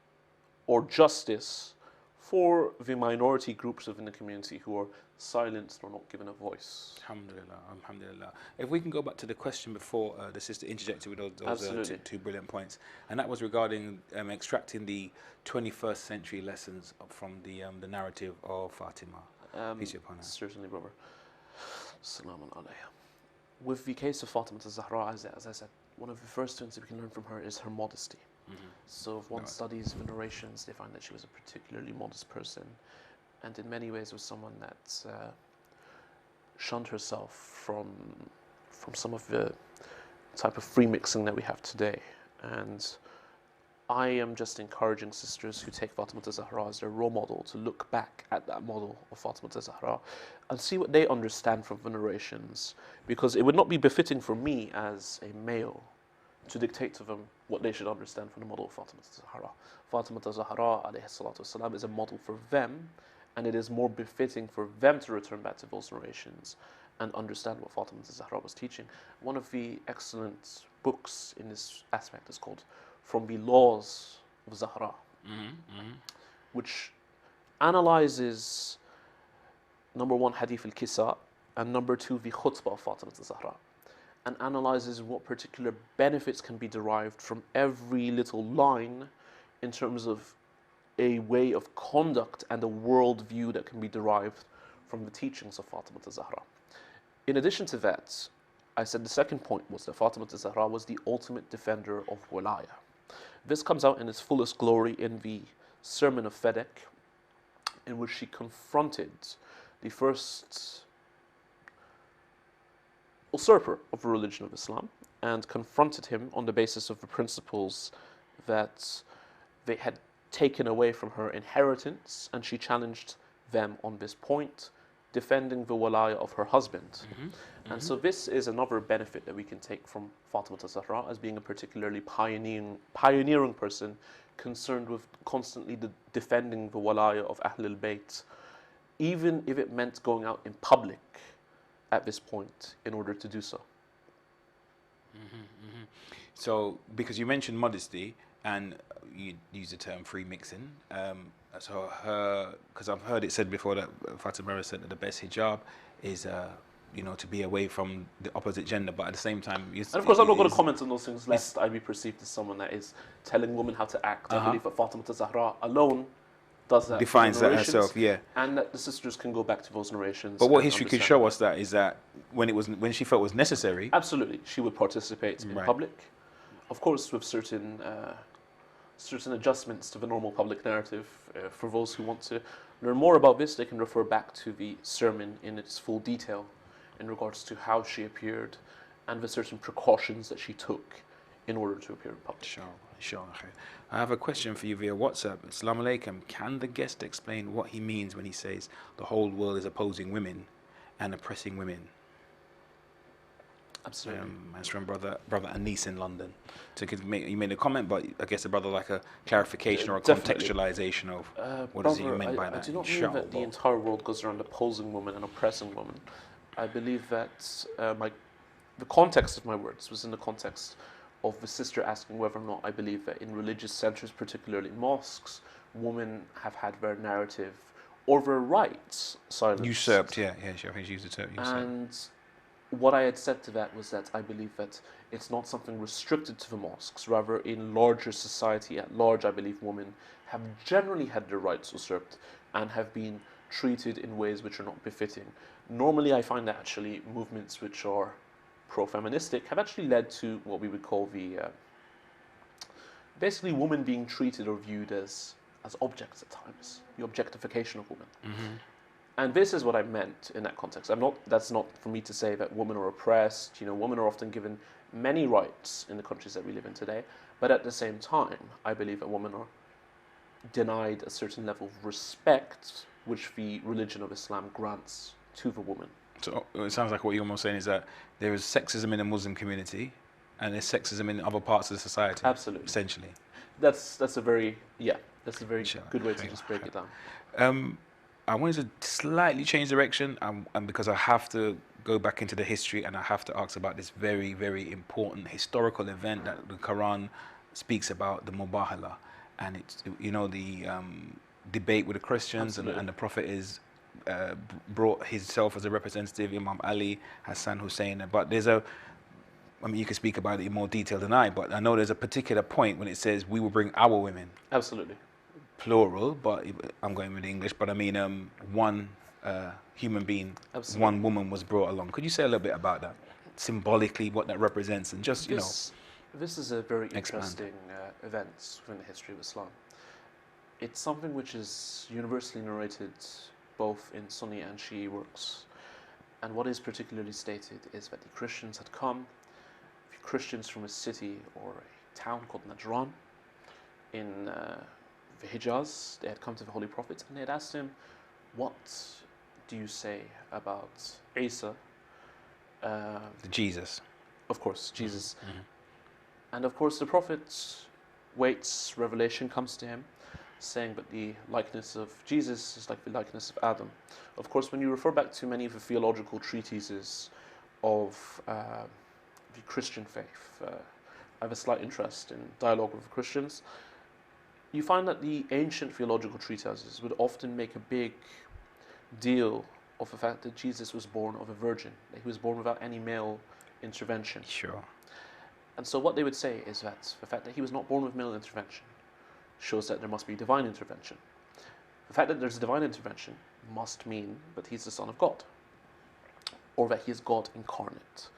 S2: or justice for the minority groups within the community who are silenced or not given a voice.
S1: Alhamdulillah, alhamdulillah. If we can go back to the question before the sister interjected with those two brilliant points, and that was regarding extracting the 21st century lessons from the narrative of Fatima. Peace be upon her.
S2: Certainly, brother. Salamun alayha. With the case of Fatima al-Zahra, as I said, one of the first things that we can learn from her is her modesty. So if one studies the narrations, they find that she was a particularly modest person, and in many ways was someone that shunned herself from some of the type of free mixing that we have today. And I am just encouraging sisters who take Fatima al-Zahra as their role model to look back at that model of Fatima al-Zahra and see what they understand from the narrations, because it would not be befitting for me as a male to dictate to them what they should understand from the model of Fatima al-Zahra. Fatima al-Zahra alayhi salatu wasalam is a model for them, and it is more befitting for them to return back to those narrations and understand what Fatima al-Zahra was teaching. One of the excellent books in this aspect is called From the Laws of Zahra, which analyzes, number one, Hadith al-Kisa, and number two, the khutbah of Fatima al-Zahra, and analyzes what particular benefits can be derived from every little line in terms of a way of conduct and a worldview that can be derived from the teachings of Fatima al-Zahra. In addition to that, I said the second point was that Fatima al-Zahra was the ultimate defender of wilaya. This comes out in its fullest glory in the Sermon of Fedek, in which she confronted the first usurper of the religion of Islam and confronted him on the basis of the principles that they had taken away from her inheritance, and she challenged them on this point, defending the walaya of her husband. And so this is another benefit that we can take from Fatima al-Zahra as being a particularly pioneering person concerned with constantly defending the walaya of Ahl al-Bayt, even if it meant going out in public at this point in order to do so.
S1: So, because you mentioned modesty, and you use the term free mixing, so because I've heard it said before that Fatima said that the best hijab is to be away from the opposite gender, but at the same time,
S2: And of course, I'm not going to comment on those things lest I be perceived as someone that is telling women how to act. I believe that Fatima Zahra alone does that.
S1: defines that herself, yeah.
S2: And that the sisters can go back to those narrations.
S1: But what
S2: and
S1: history could
S2: understand
S1: show us that is that when she felt it was necessary,
S2: absolutely, she would participate in
S1: Right.
S2: public, of course, with certain adjustments to the normal public narrative. For those who want to learn more about this, they can refer back to the sermon in its full detail in regards to how she appeared and the certain precautions that she took in order to appear in public.
S1: Sure. I have a question for you via WhatsApp. Assalamu alaikum. Can the guest explain what he means when he says the whole world is opposing women and oppressing women?
S2: Absolutely.
S1: That's from brother Anis in London. So you made a comment, but I guess a brother like a clarification or a
S2: Definitely.
S1: contextualization of what
S2: Brother,
S1: is it you meant by that?
S2: I do not mean that the entire world goes around opposing women and oppressing women. I believe that the context of my words was in the context of the sister asking whether or not I believe that in religious centers, particularly mosques, women have had their narrative or their rights silenced.
S1: Usurped, yeah, sure. I think she used the term usurped.
S2: And what I had said to that was that I believe that it's not something restricted to the mosques. Rather, in larger society at large, I believe women have generally had their rights usurped and have been treated in ways which are not befitting. Normally, I find that actually movements which are pro-feministic have actually led to what we would call the basically women being treated or viewed as objects at times, the objectification of women.
S1: Mm-hmm.
S2: And this is what I meant in that context. That's not for me to say that women are oppressed. Women are often given many rights in the countries that we live in today. But at the same time, I believe that women are denied a certain level of respect which the religion of Islam grants to the woman.
S1: So it sounds like what you're almost saying is that there is sexism in the Muslim community and there's sexism in other parts of the society.
S2: Absolutely.
S1: Essentially.
S2: That's a very good way to just break it down.
S1: I wanted to slightly change direction, and because I have to go back into the history and I have to ask about this very, very important historical event that the Quran speaks about, the Mubahala, and it's the debate with the Christians and the Prophet is brought himself as a representative, Imam Ali, Hassan Hussein, but you can speak about it in more detail than I, but I know there's a particular point when it says we will bring our women.
S2: Absolutely.
S1: Plural, but I'm going with English, but I mean one human being,
S2: Absolutely.
S1: one woman was brought along. Could you say a little bit about that? Symbolically, what that represents, and just,
S2: This is a very interesting event within the history of Islam. It's something which is universally narrated both in Sunni and Shi'i works. And what is particularly stated is that the Christians had come, Christians from a city or a town called Najran in the Hijaz. They had come to the Holy Prophet and they had asked him, what do you say about Isa?
S1: Jesus.
S2: Of course, Jesus.
S1: Mm-hmm.
S2: And of course the Prophet waits, revelation comes to him, saying that the likeness of Jesus is like the likeness of Adam. Of course, when you refer back to many of the theological treatises of the Christian faith, I have a slight interest in dialogue with Christians, you find that the ancient theological treatises would often make a big deal of the fact that Jesus was born of a virgin, that he was born without any male intervention.
S1: Sure.
S2: And so what they would say is that the fact that he was not born with male intervention shows that there must be divine intervention. The fact that there's divine intervention must mean that he's the Son of God, or that he is God incarnate.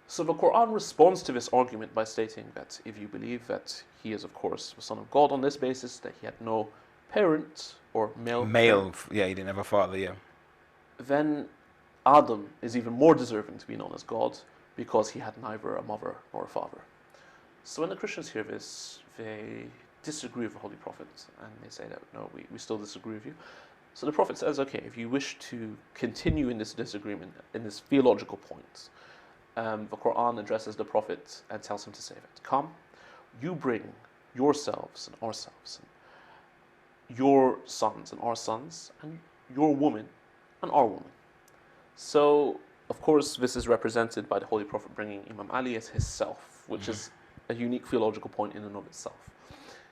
S2: So the Quran responds to this argument by stating that if you believe that he is, of course, the Son of God on this basis, that he had no parent or male parent,
S1: yeah, he didn't have a father, yeah.
S2: then Adam is even more deserving to be known as God because he had neither a mother nor a father. So when the Christians hear this, they disagree with the Holy Prophet and they say that, no, we still disagree with you. So the Prophet says, okay, if you wish to continue in this disagreement, in this theological point, the Quran addresses the Prophet and tells him to say that, come, you bring yourselves and ourselves, and your sons and our sons, and your woman and our woman. So, of course, this is represented by the Holy Prophet bringing Imam Ali as his self, which is a unique theological point in and of itself.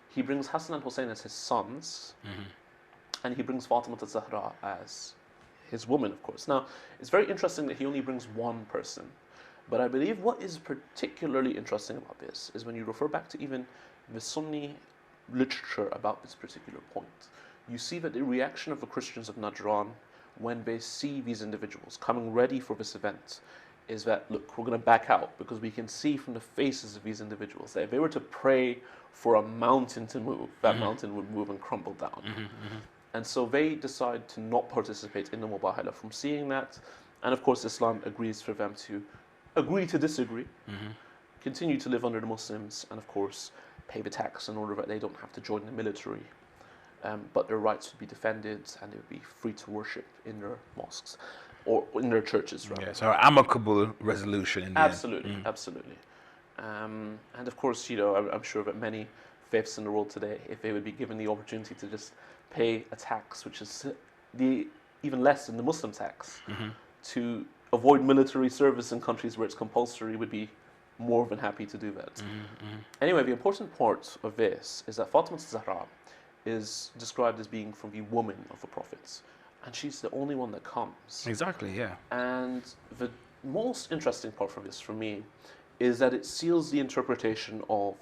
S2: He brings Hassan and Hussein as his sons, and he brings Fatima Zahra as his woman, of course. Now, it's very interesting that he only brings one person. But I believe what is particularly interesting about this is when you refer back to even the Sunni literature about this particular point, you see that the reaction of the Christians of Najran when they see these individuals coming ready for this event is that, look, we're going to back out because we can see from the faces of these individuals that if they were to pray for a mountain to move, that mountain would move and crumble down. And so they decide to not participate in the Mubahala from seeing that. And of course, Islam agrees for them to agree to disagree, continue to live under the Muslims, and of course, pay the tax in order that they don't have to join the military. But their rights would be defended and they would be free to worship in their mosques, or in their churches, rather.
S1: Yeah, so amicable resolution in the
S2: Absolutely,
S1: end.
S2: absolutely. And of course, I'm sure that many faiths in the world today, if they would be given the opportunity to just pay a tax, which is even less than the Muslim tax, to avoid military service in countries where it's compulsory, would be more than happy to do that. Anyway, the important part of this is that Fatima Zahra is described as being from the woman of the prophets, and she's the only one that comes.
S1: Exactly, yeah.
S2: And the most interesting part from this, for me, is that it seals the interpretation of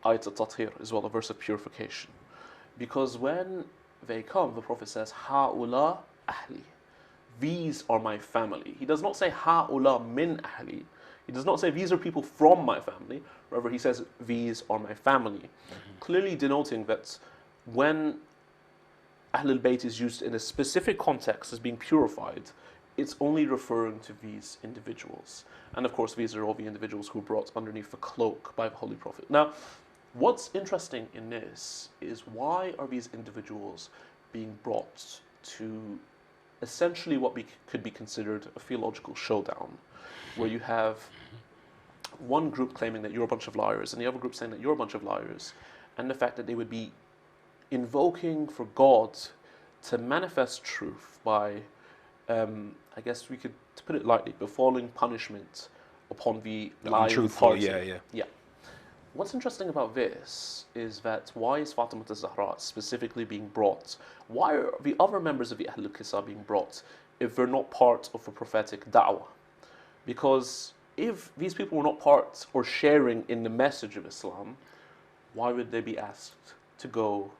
S2: Ayat al-Tathir as well, a verse of purification. Because when they come, the Prophet says, Ha'ula ahli. These are my family. He does not say Ha'ula min ahli. He does not say these are people from my family. Rather, he says these are my family. Clearly denoting that when Ahlul Bayt is used in a specific context as being purified, it's only referring to these individuals. And of course, these are all the individuals who were brought underneath the cloak by the Holy Prophet. Now, what's interesting in this is why are these individuals being brought to essentially what could be considered a theological showdown, where you have one group claiming that you're a bunch of liars and the other group saying that you're a bunch of liars, and the fact that they would be invoking for God to manifest truth by, I guess we could, to put it lightly, befalling punishment upon the lying
S1: untruthful,
S2: party.
S1: yeah.
S2: What's interesting about this is that why is Fatima Zahra specifically being brought? Why are the other members of the Ahlul Qissa being brought if they're not part of a prophetic da'wah? Because if these people were not part or sharing in the message of Islam, why would they be asked to go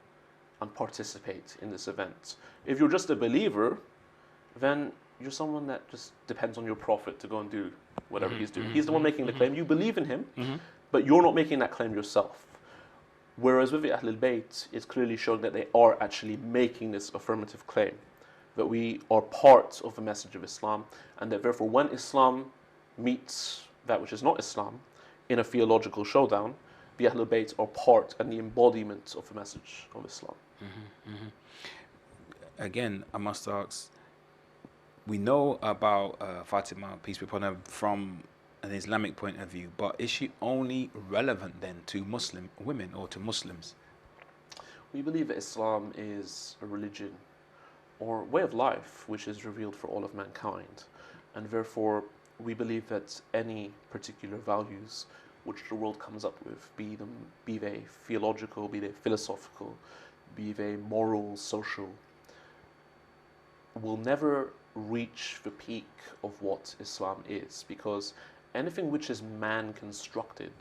S2: and participate in this event? If you're just a believer, then you're someone that just depends on your prophet to go and do whatever he's doing. He's the one making the claim. You believe in him, but you're not making that claim yourself. Whereas with the Ahlul Bayt, it's clearly showing that they are actually making this affirmative claim, that we are part of the message of Islam, and that therefore when Islam meets that which is not Islam in a theological showdown, the Ahlul Bayt are part and the embodiment of the message of Islam.
S1: Again, I must ask, we know about Fatima, peace be upon her, from an Islamic point of view, but is she only relevant then to Muslim women or to Muslims?
S2: We believe that Islam is a religion or way of life which is revealed for all of mankind, and therefore we believe that any particular values which the world comes up with, be they theological, be they philosophical, be they moral, social, will never reach the peak of what Islam is, because anything which is man-constructed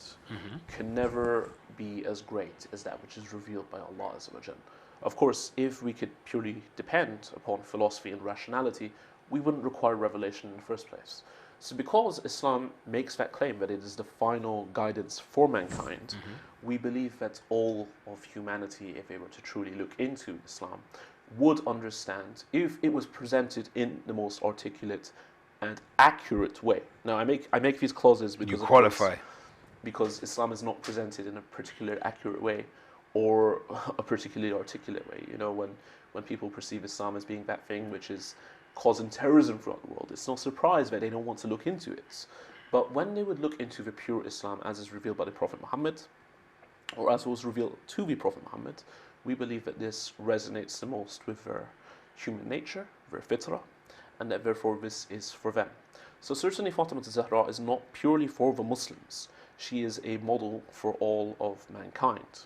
S2: can never be as great as that which is revealed by Allah Azza wa Jal. Of course, if we could purely depend upon philosophy and rationality, we wouldn't require revelation in the first place. So because Islam makes that claim that it is the final guidance for mankind, we believe that all of humanity, if they were to truly look into Islam, would understand if it was presented in the most articulate and accurate way. Now, I make these clauses because
S1: You qualify.
S2: because Islam is not presented in a particularly accurate way or a particularly articulate way. You know, when people perceive Islam as being that thing which is causing terrorism throughout the world, it's no surprise that they don't want to look into it. But when they would look into the pure Islam as is revealed by the Prophet Muhammad, or as was revealed to the Prophet Muhammad, we believe that this resonates the most with their human nature, their fitrah, and that therefore this is for them. So certainly Fatima Zahra is not purely for the Muslims. She is a model for all of mankind.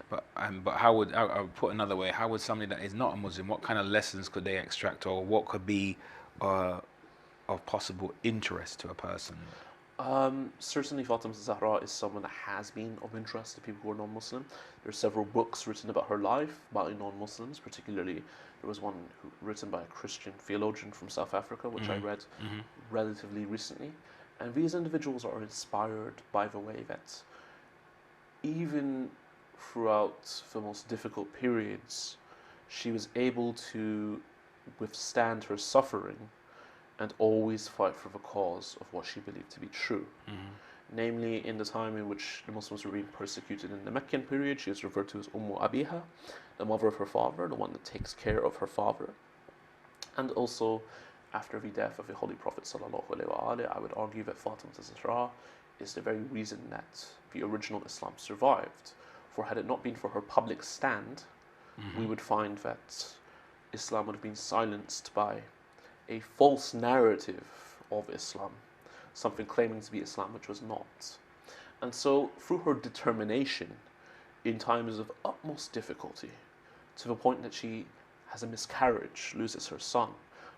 S1: But how would I would put another way? How would somebody that is not a Muslim, what kind of lessons could they extract, or what could be uh, of possible interest to a person?
S2: Certainly, Fatima Zahra is someone that has been of interest to people who are non-Muslim. There are several books written about her life by non-Muslims. Particularly, there was one written by a Christian theologian from South Africa, which I read relatively recently. And these individuals are inspired by the way that even throughout the most difficult periods, she was able to withstand her suffering and always fight for the cause of what she believed to be true. Namely, in the time in which the Muslims were being persecuted in the Meccan period, she is referred to as Abiha, the mother of her father, the one that takes care of her father. And also, after the death of the Holy Prophet ﷺ, I would argue that Fatima Zahra is the very reason that the original Islam survived. For had it not been for her public stand, we would find that Islam would have been silenced by a false narrative of Islam, something claiming to be Islam which was not. And so, through her determination in times of utmost difficulty, to the point that she has a miscarriage, loses her son,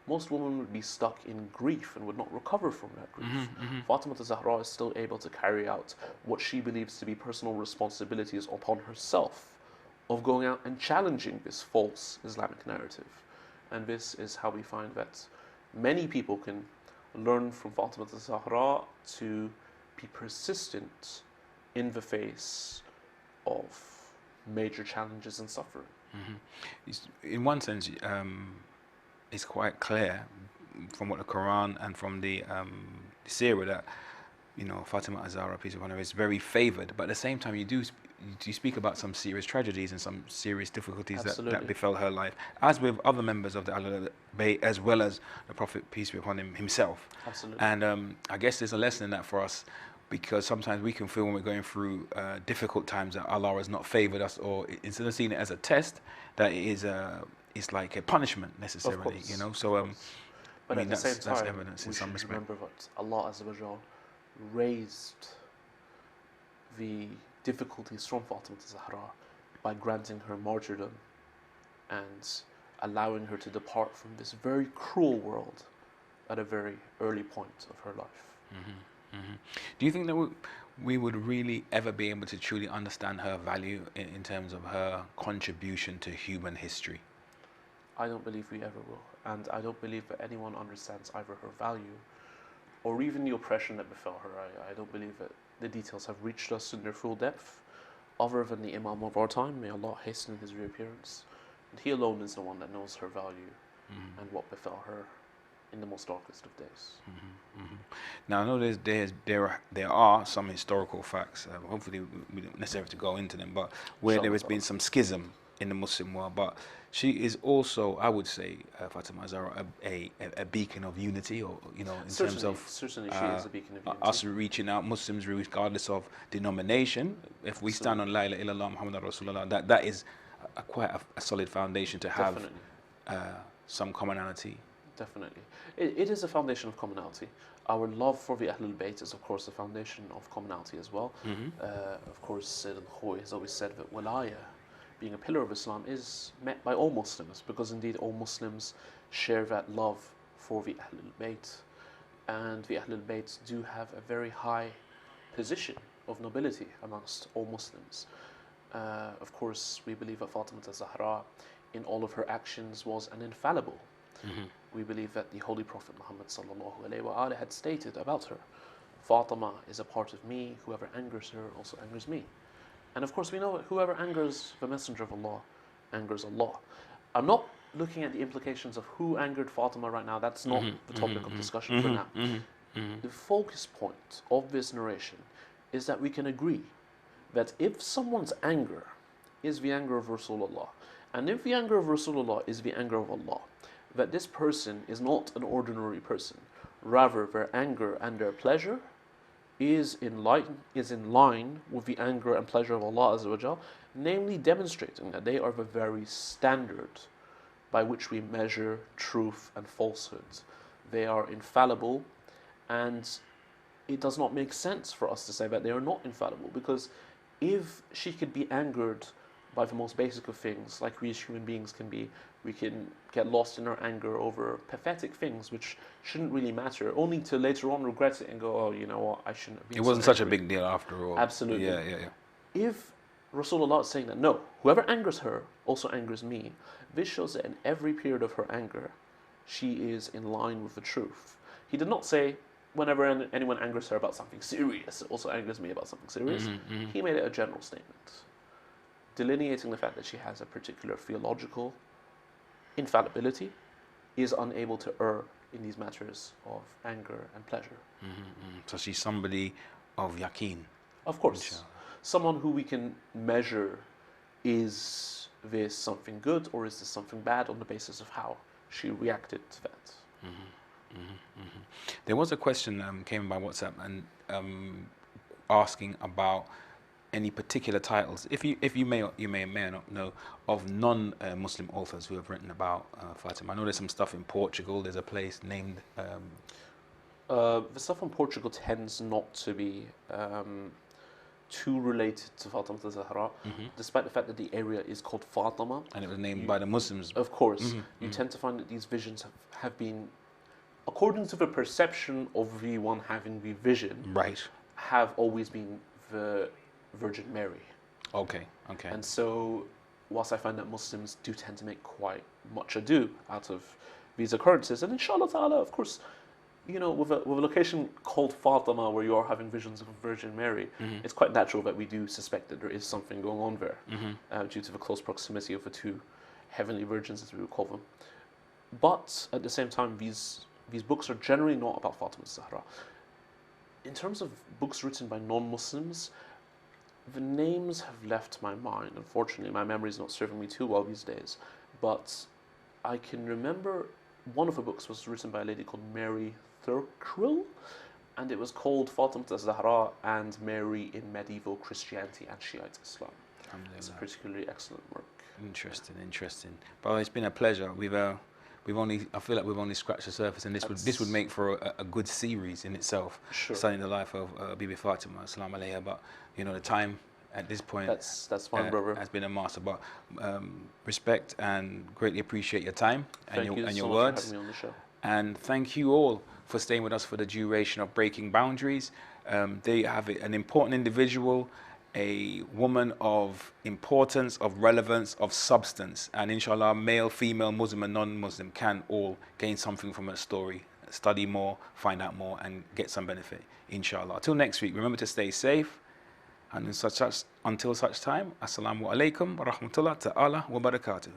S2: most women would be stuck in grief and would not recover from that grief. Fatima Zahra is still able to carry out what she believes to be personal responsibilities upon herself, of going out and challenging this false Islamic narrative. And this is how we find that many people can learn from Fatima Zahra to be persistent in the face of major challenges and suffering.
S1: In one sense, it's quite clear from what the Quran and from the Sirah that Fatima Zahra, peace upon her, is very favoured. But at the same time, you speak about some serious tragedies and some serious difficulties that befell her life, as with other members of the Ahlul Bayt, as well as the Prophet, peace be upon him, himself.
S2: Absolutely.
S1: And I guess there's a lesson in that for us, because sometimes we can feel when we're going through difficult times that Allah has not favoured us, or instead of seeing it as a test, that it is it's like a punishment necessarily, So,
S2: but at the same
S1: that's
S2: time,
S1: evidence in
S2: we
S1: some
S2: should
S1: respect.
S2: remember that Allah Azza wa Jal raised the difficulties from Fatima Zahra by granting her martyrdom and allowing her to depart from this very cruel world at a very early point of her life.
S1: Do you think that we would really ever be able to truly understand her value in terms of her contribution to human history?
S2: I don't believe we ever will, and I don't believe that anyone understands either her value or even the oppression that befell her. I don't believe that the details have reached us in their full depth, other than the Imam of our time, may Allah hasten his reappearance. And he alone is the one that knows her value and what befell her in the most darkest of days.
S1: Now I know there are some historical facts. Hopefully we don't necessarily have to go into them, but where there has been some schism in the Muslim world. But she is also, I would say, Fatima Zahra, a beacon of unity, or in terms of
S2: certainly she is a beacon of unity.
S1: Us reaching out, Muslims regardless of denomination. If we stand on La ilaha illallah Muhammadur Rasulullah, that is quite a solid foundation to have some commonality.
S2: Definitely. It is a foundation of commonality. Our love for the Ahlul Bayt is, of course, a foundation of commonality as well. Of course, Sayyid al-Khouy has always said that Walaya, being a pillar of Islam, is met by all Muslims, because indeed all Muslims share that love for the Ahlul Bayt. And the Ahlul Bayt do have a very high position of nobility amongst all Muslims. Of course, we believe that Fatima Zahra, in all of her actions, was an infallible. We believe that the Holy Prophet Muhammad ﷺ had stated about her, Fatima is a part of me, whoever angers her also angers me. And of course we know that whoever angers the Messenger of Allah angers Allah. I'm not looking at the implications of who angered Fatima right now. That's not the topic of discussion for now. The focus point of this narration is that we can agree that if someone's anger is the anger of Rasulullah, and if the anger of Rasulullah is the anger of Allah, that this person is not an ordinary person. Rather, their anger and their pleasure is in line with the anger and pleasure of Allah Azza wa Jal, namely demonstrating that they are the very standard by which we measure truth and falsehood. They are infallible, and it does not make sense for us to say that they are not infallible, because if she could be angered by the most basic of things, like we as human beings can be, we can get lost in our anger over pathetic things which shouldn't really matter, only to later on regret it and go, oh, you know what, I shouldn't have been
S1: It
S2: so
S1: wasn't such a
S2: angry.
S1: big deal after all.
S2: Absolutely.
S1: Yeah.
S2: If Rasulullah is saying that, no, whoever angers her also angers me, this shows that in every period of her anger, she is in line with the truth. He did not say, whenever anyone angers her about something serious, it also angers me about something serious. He made it a general statement, delineating the fact that she has a particular theological infallibility, is unable to err in these matters of anger and pleasure.
S1: So she's somebody of yaqeen.
S2: Of course,
S1: Inshallah.
S2: someone who we can measure, is this something good or is this something bad, on the basis of how she reacted to that.
S1: There was a question came by WhatsApp and asking about any particular titles, if you may not know, of non-Muslim authors who have written about Fatima. I know there's some stuff in Portugal. There's a place named.
S2: The stuff from Portugal tends not to be too related to Fatima al-Zahra, despite the fact that the area is called Fatima.
S1: And it was named by the Muslims.
S2: Of course, you tend to find that these visions have been, according to the perception of the one having the vision,
S1: Right.
S2: have always been the Virgin Mary.
S1: Okay.
S2: And so, whilst I find that Muslims do tend to make quite much ado out of these occurrences, and inshallah ta'ala, of course, you know, with a location called Fatima where you are having visions of Virgin Mary, it's quite natural that we do suspect that there is something going on there, due to the close proximity of the two heavenly virgins, as we would call them. But at the same time, these books are generally not about Fatima al-Zahra. In terms of books written by non-Muslims, the names have left my mind. Unfortunately, my memory is not serving me too well these days. But I can remember one of the books was written by a lady called Mary Thurkrell, and it was called Fatima al-Zahra and Mary in Medieval Christianity and Shiite Islam. It's a particularly excellent work.
S1: Interesting. But it's been a pleasure. I feel like we've only scratched the surface, and this would make for a good series in itself,
S2: Sure.
S1: studying the life of Bibi Fatima, salam alayha. But you know, the time at this point
S2: That's fine, brother.
S1: has been a master. But respect and greatly appreciate your time and
S2: Thank you
S1: your
S2: so much
S1: words.
S2: for having me on the show.
S1: And thank you all for staying with us for the duration of Breaking Boundaries. They have an important individual, a woman of importance, of relevance, of substance. And inshallah, male, female, Muslim and non-Muslim can all gain something from her story, study more, find out more, and get some benefit, inshallah. Till next week, remember to stay safe. And until such time, assalamu alaikum wa rahmatullah ta'ala wa barakatuhu.